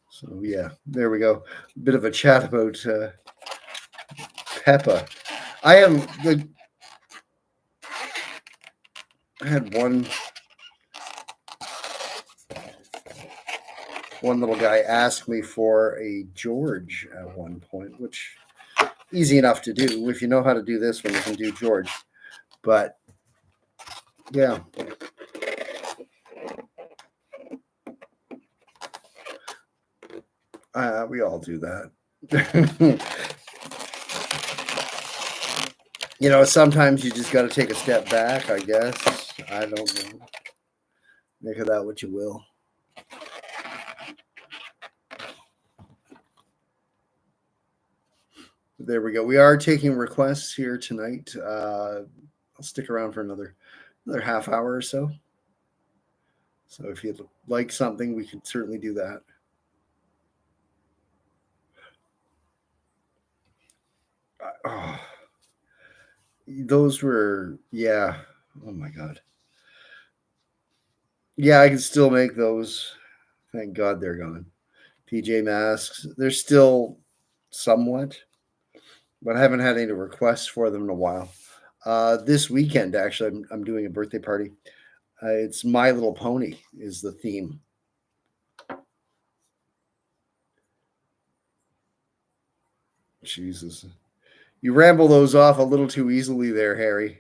So yeah, there we go. A bit of a chat about Peppa. I had one little guy ask me for a George at one point, which easy enough to do. If you know how to do this one, you can do George. But yeah. We all do that. Sometimes you just got to take a step back, I guess. I don't know. Make of that what you will. There we go. We are taking requests here tonight. I'll stick around for another half hour or so. So if you'd like something, we could certainly do that. Oh, those were, yeah. Oh my God. Yeah, I can still make those. Thank God they're gone. PJ Masks, they're still somewhat, but I haven't had any requests for them in a while. This weekend, actually, I'm doing a birthday party. It's My Little Pony is the theme. Jesus. You ramble those off a little too easily there, Harry.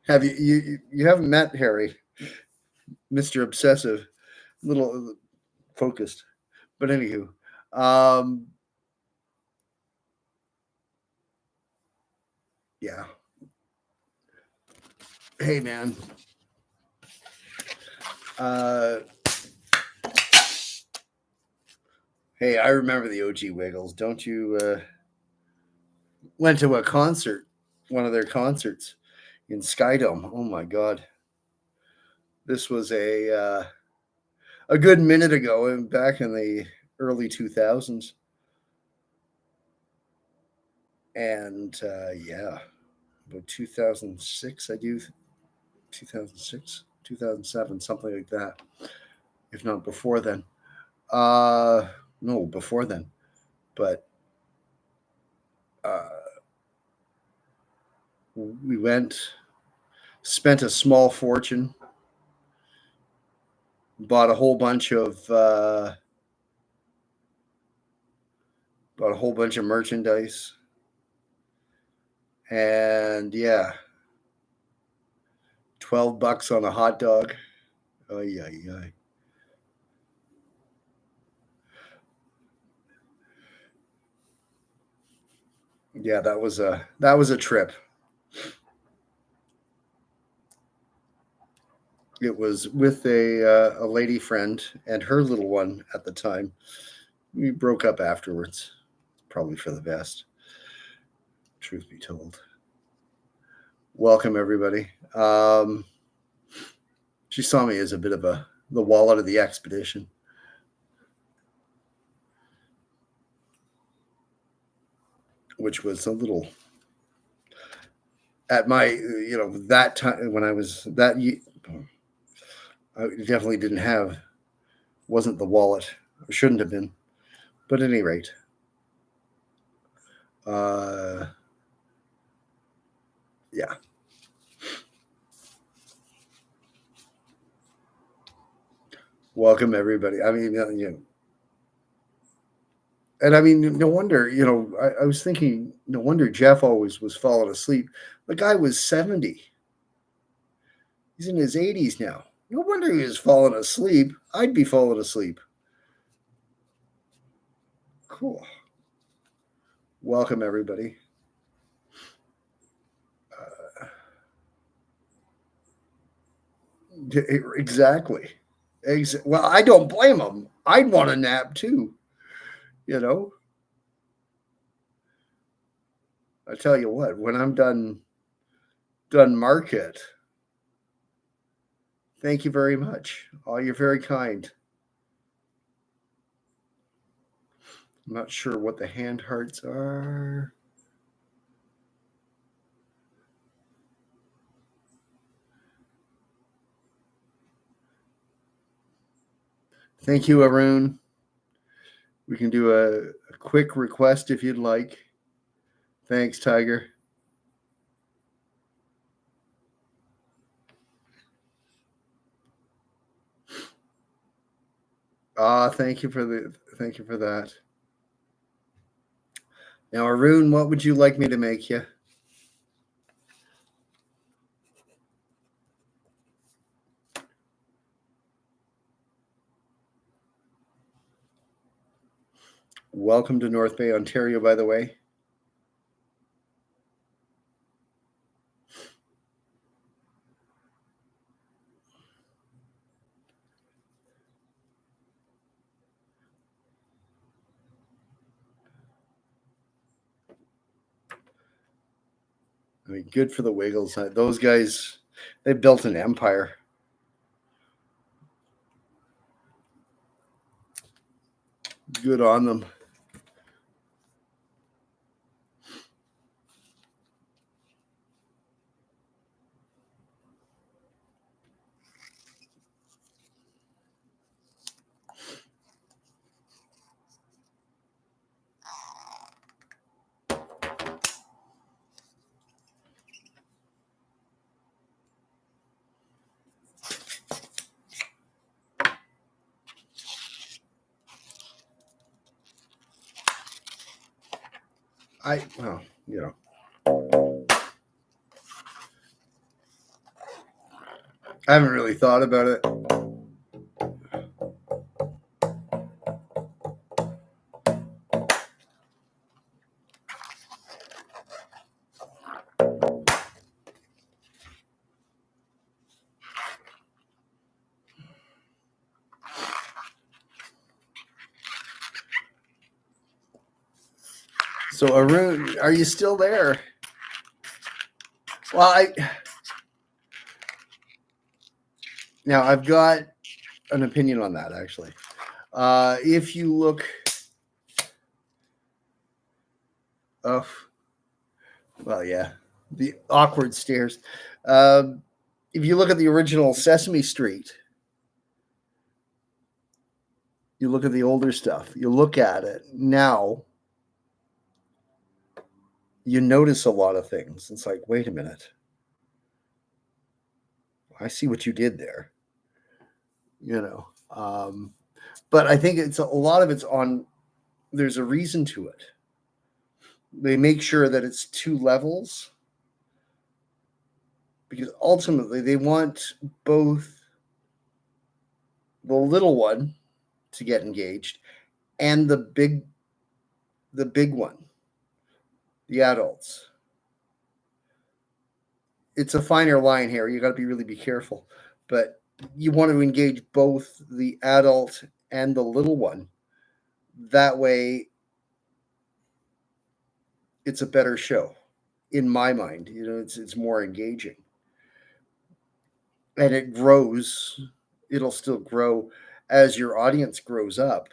Have you haven't met Harry, Mr. Obsessive, little focused, but anywho, yeah. Hey man, hey, I remember the OG Wiggles. Don't you? Went to a concert, one of their concerts in Skydome. Oh my God. This was a good minute ago, and back in the early 2000s. And yeah, about 2006, I do 2006, 2007, something like that, if not before then. No, before then, but we went, spent a small fortune, bought a whole bunch of merchandise, and yeah, $12 on a hot dog. Oh yeah, yeah. Yeah, that was a trip. It was with a lady friend and her little one at the time. We broke up afterwards, probably for the best. Truth be told. Welcome everybody. She saw me as a bit of the wallet of the expedition. Which was a little at my, that time when I was that, I definitely didn't have, wasn't the wallet. I shouldn't have been. But at any rate, yeah. Welcome everybody. I mean, and I mean, no wonder, I was thinking, no wonder Jeff always was falling asleep. The guy was 70. He's in his 80s now. No wonder he was falling asleep. I'd be falling asleep. Cool. Welcome, everybody. Exactly. Well, I don't blame him. I'd want a nap too. I tell you what, when I'm done market, thank you very much. Oh, you're very kind. I'm not sure what the hand hearts are. Thank you, Arun. We can do a quick request if you'd like. Thanks, Tiger. Thank you for that. Now, Arun, what would you like me to make you? Welcome to North Bay, Ontario, by the way. I mean, good for the Wiggles. Those guys, they built an empire. Good on them. Well, you know, I haven't really thought about it. So, Arun, are you still there? Well, now I've got an opinion on that actually. If you look, oh, well, yeah, the awkward stairs. If you look at the original Sesame Street, you look at the older stuff, you look at it now, you notice a lot of things. It's like, wait a minute, I see what you did there. You know, but I think it's a lot of it's on. There's a reason to it. They make sure that it's two levels because ultimately they want both the little one to get engaged and the big one, the adults. It's a finer line here. You got to really be careful, but you want to engage both the adult and the little one. That way, it's a better show, in my mind. You know, it's more engaging, and it grows. It'll still grow as your audience grows up.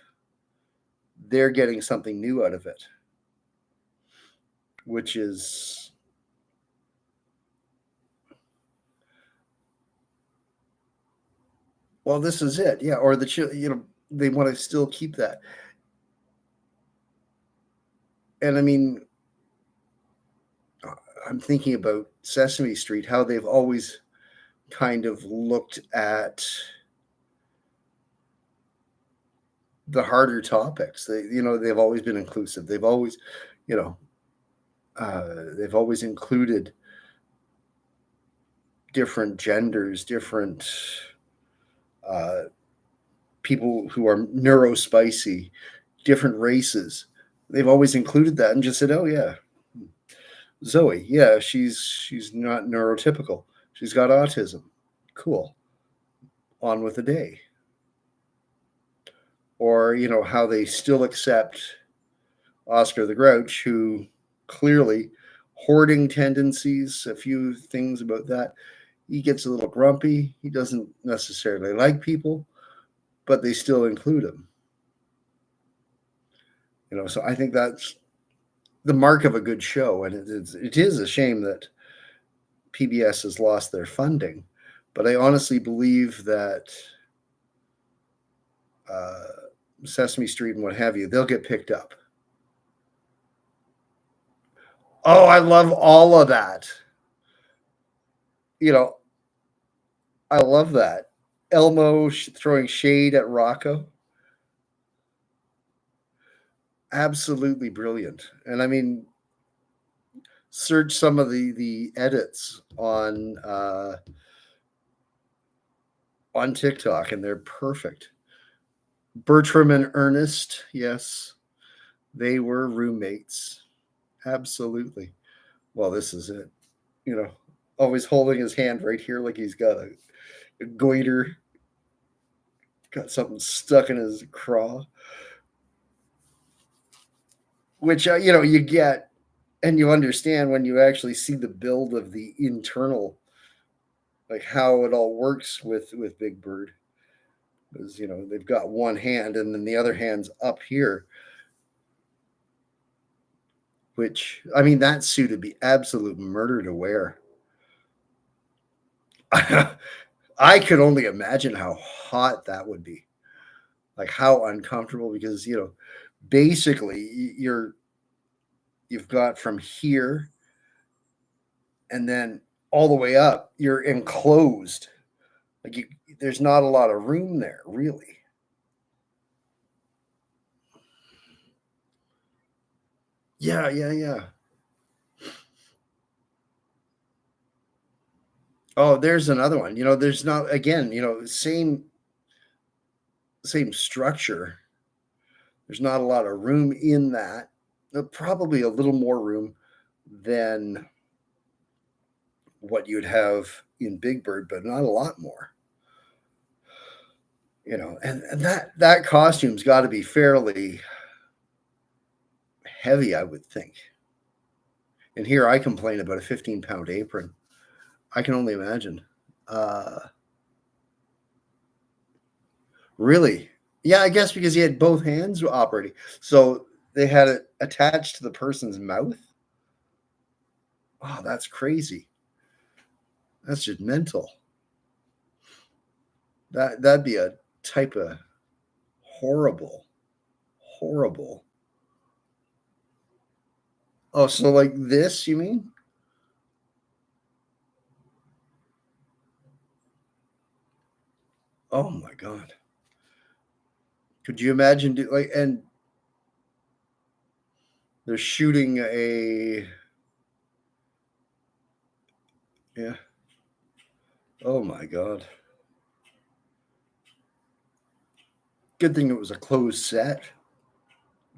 They're getting something new out of it, which is well, this is it. Yeah, or they want to still keep that. And I mean, I'm thinking about Sesame Street, how they've always kind of looked at the harder topics. They've always been inclusive. They've always, they've always included different genders, different people who are neurospicy, different races. They've always included that and just said, "Oh yeah, Zoe, yeah, she's not neurotypical. She's got autism. Cool. On with the day." Or, how they still accept Oscar the Grouch, who clearly hoarding tendencies, a few things about that. He gets a little grumpy. He doesn't necessarily like people, but they still include him. So I think that's the mark of a good show, and it is a shame that PBS has lost their funding, but I honestly believe that uh, Sesame Street and what have you, they'll get picked up. Oh, I love all of that. You know, I love that. Elmo throwing shade at Rocco. Absolutely brilliant. And I mean, search some of the edits on TikTok, and they're perfect. Bertram and Ernest, yes, they were roommates. Absolutely. Well, this is it. Always holding his hand right here like he's got a goiter, got something stuck in his craw, which, you get and you understand when you actually see the build of the internal, like how it all works with Big Bird. Because, they've got one hand and then the other hand's up here, which, I mean, that suit would be absolute murder to wear. I could only imagine how hot that would be, like how uncomfortable, because basically you've got from here and then all the way up, you're enclosed. Like there's not a lot of room there, really. Yeah, yeah, yeah. Oh, there's another one. There's not, again, same structure. There's not a lot of room in that. Probably a little more room than what you'd have in Big Bird, but not a lot more. And that costume's got to be fairly heavy, I would think. And here I complain about a 15-pound apron. I can only imagine. Really? Yeah, I guess because he had both hands operating. So they had it attached to the person's mouth. Oh, that's crazy. That's just mental. That'd be a type of horrible, horrible. Oh, so like this, you mean? Oh my god. Could you imagine and they're shooting a yeah. Oh my god. Good thing it was a closed set.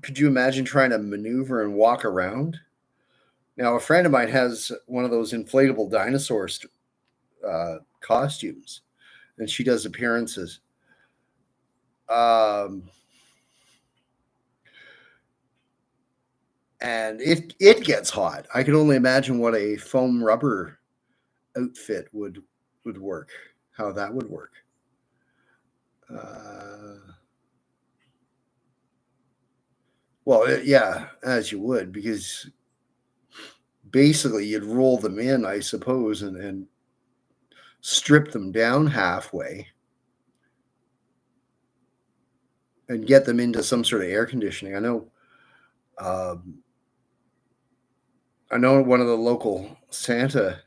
Could you imagine trying to maneuver and walk around? Now, a friend of mine has one of those inflatable dinosaurs costumes, and she does appearances. Um, and it gets hot. I can only imagine what a foam rubber outfit would work. How that would work. Well, yeah, as you would, because basically you'd roll them in, I suppose, and strip them down halfway and get them into some sort of air conditioning. Um, I know one of the local Santa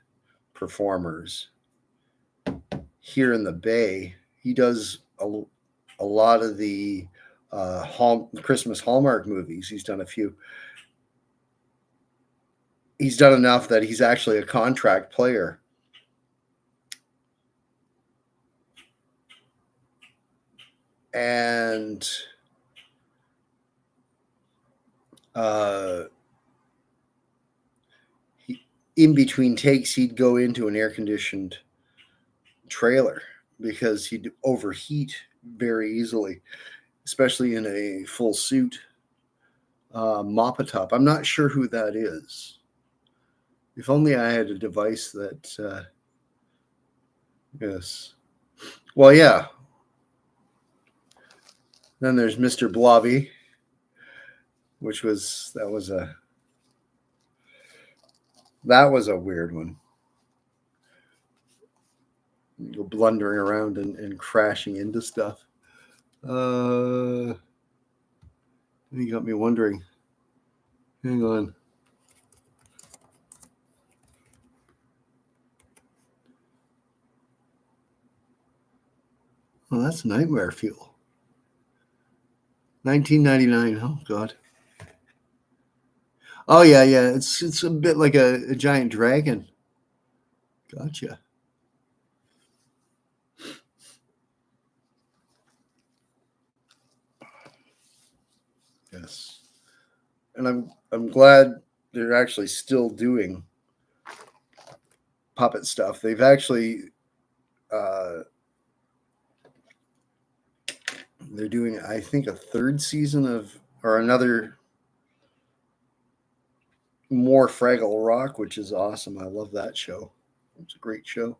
performers here in the Bay. He does a lot of the Christmas Hallmark movies. He's done a few. He's done enough that he's actually a contract player. And in between takes, he'd go into an air conditioned trailer because he'd overheat very easily, especially in a full suit. Mop-a-top. I'm not sure who that is. If only I had a device that. Yes. Well, yeah. Then there's Mr. Blobby that was a weird one. You go blundering around and crashing into stuff. You got me wondering. Hang on. Well, that's nightmare fuel. 1999. Oh God. Oh yeah. It's a bit like a giant dragon. Gotcha. Yes. And I'm glad they're actually still doing puppet stuff. They've actually they're doing, I think, a third season or another more Fraggle Rock, which is awesome. I love that show. It's a great show.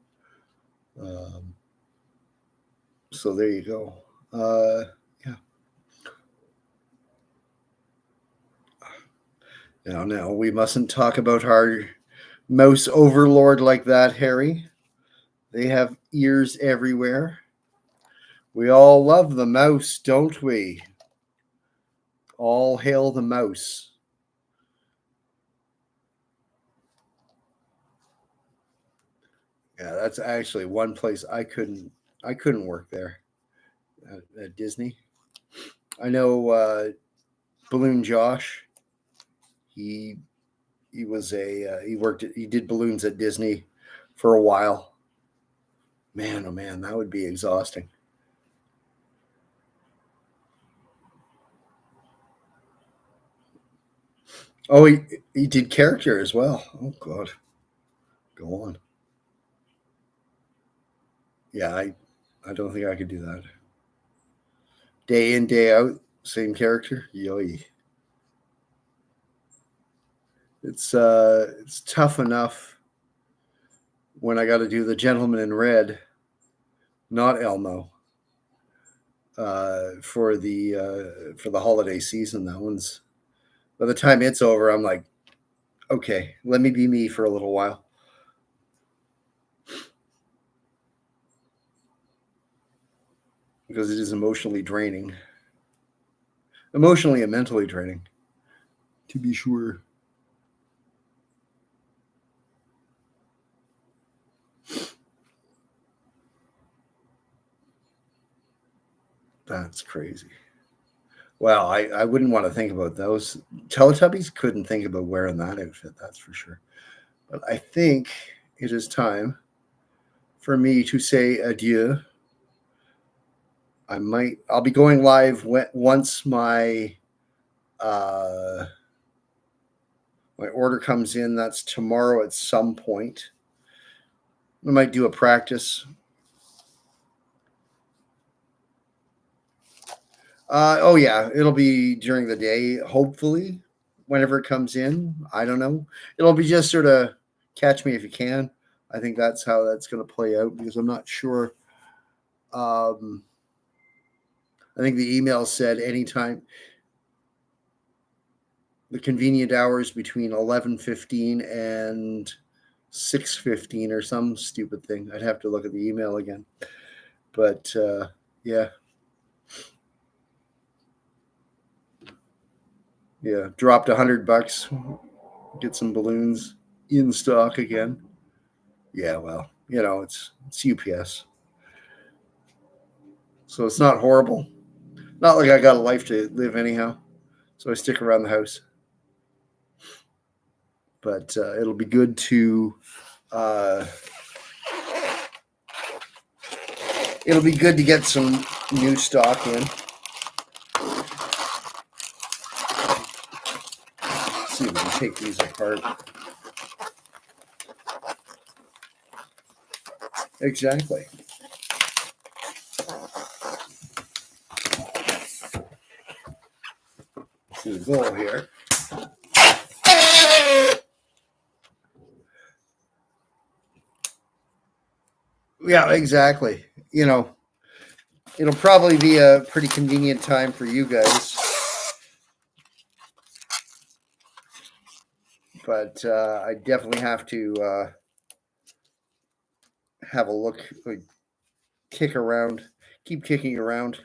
So there you go. Yeah. Now we mustn't talk about our mouse overlord like that, Harry. They have ears everywhere. We all love the mouse, don't we? All hail the mouse. Yeah, that's actually one place I couldn't work there at Disney. I know Balloon Josh. He did balloons at Disney for a while. Man, oh man, that would be exhausting. Oh, he did character as well. Oh God, go on. Yeah, I don't think I could do that. Day in, day out, same character. Yoy. It's tough enough when I got to do the Gentleman in Red, not Elmo, for the holiday season. That one's, by the time it's over, I'm like, okay, let me be me for a little while. Because it is emotionally draining. Emotionally and mentally draining, to be sure. That's crazy. Well, I wouldn't want to think about those. Teletubbies couldn't think about wearing that outfit, that's for sure. But I think it is time for me to say adieu. I'll be going live once my my order comes in. That's tomorrow at some point. I might do a practice. Oh yeah, it'll be during the day, hopefully, whenever it comes in. I don't know. It'll be just sort of catch me if you can. I think that's how that's going to play out because I'm not sure. I think the email said anytime the convenient hours between 11:15 and 6:15 or some stupid thing. I'd have to look at the email again. But yeah. Yeah, dropped $100, get some balloons in stock again. Yeah, well, it's UPS, so it's not horrible. Not like I got a life to live anyhow, so I stick around the house. But it'll be good to get some new stock in. Let's see if we can take these apart. Exactly. See the goal here. Yeah, exactly. It'll probably be a pretty convenient time for you guys. but I definitely have to have a look, like, kick around, keep kicking around.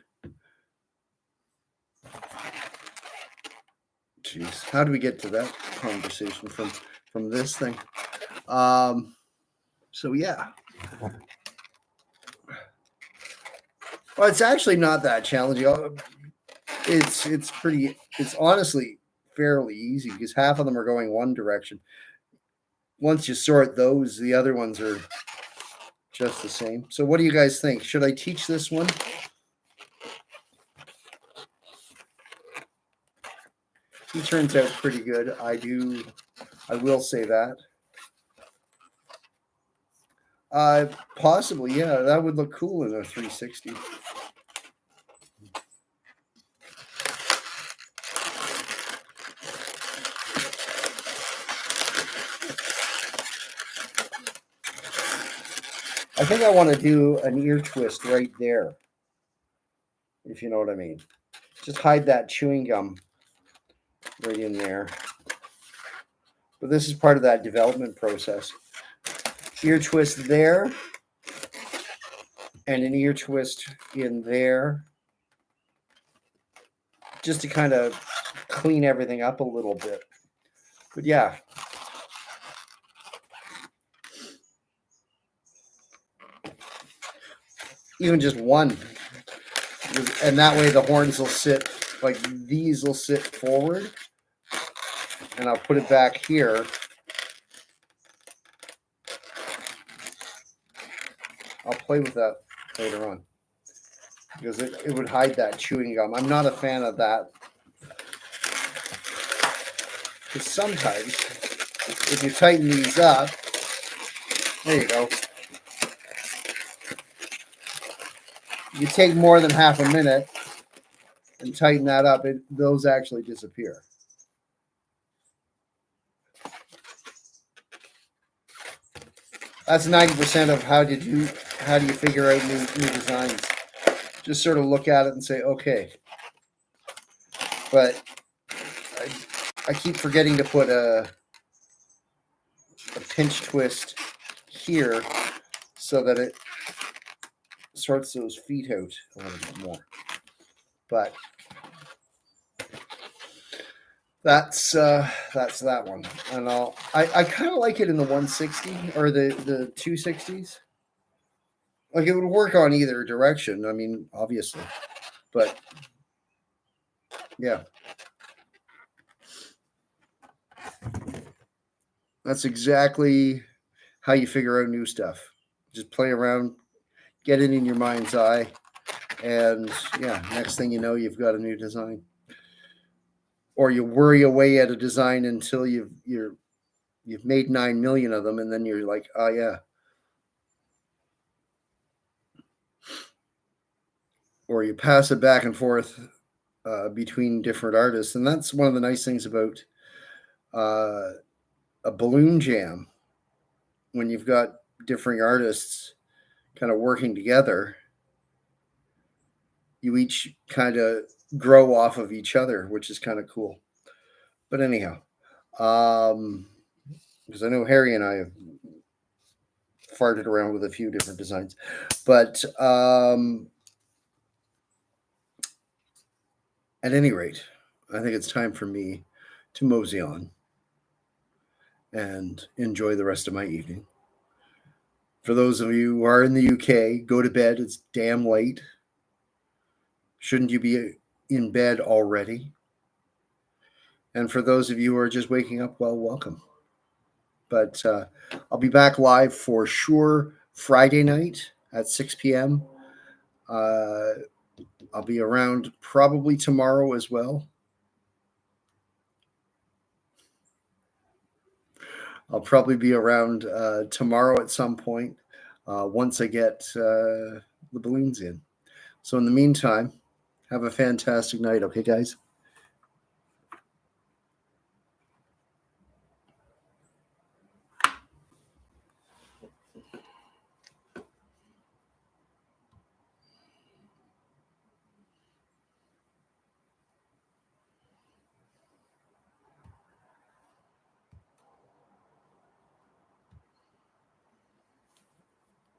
Jeez, how do we get to that conversation from this thing? So yeah. Well, it's actually not that challenging. It's honestly fairly easy because half of them are going one direction. Once you sort those, the other ones are just the same. So what do you guys think? Should I teach this one? He turns out pretty good. I will say that. Possibly, yeah. That would look cool in a 360. I think I want to do an ear twist right there, if you know what I mean. Just hide that chewing gum right in there. But this is part of that development process. Ear twist there, and an ear twist in there, just to kind of clean everything up a little bit. But yeah. Even just one. And that way the horns will sit, like these will sit forward. And I'll put it back here. I'll play with that later on. Because it would hide that chewing gum. I'm not a fan of that. Because sometimes, if you tighten these up, there you go. You take more than half a minute and tighten that up, those actually disappear. That's 90% of how do you figure out new designs. Just sort of look at it and say, okay. But I keep forgetting to put a pinch twist here so that it sorts those feet out a little bit more. But that's that one. And I kind of like it in the 160 or the 260s. Like it would work on either direction. I mean, obviously, but yeah, that's exactly how you figure out new stuff. Just play around, get it in your mind's eye, and yeah, next thing you know, you've got a new design. Or you worry away at a design until you've made 9 million of them, and then you're like, oh yeah. Or you pass it back and forth between different artists, and that's one of the nice things about a balloon jam. When you've got different artists kind of working together, you each kind of grow off of each other, which is kind of cool. But anyhow, because I know Harry and I have farted around with a few different designs, but at any rate, I think it's time for me to mosey on and enjoy the rest of my evening. For those of you who are in the UK, go to bed. It's damn late. Shouldn't you be in bed already? And for those of you who are just waking up, well, welcome. But I'll be back live for sure Friday night at 6 p.m. I'll be around probably tomorrow as well. I'll probably be around tomorrow at some point once I get the balloons in. So in the meantime, have a fantastic night. Okay, guys?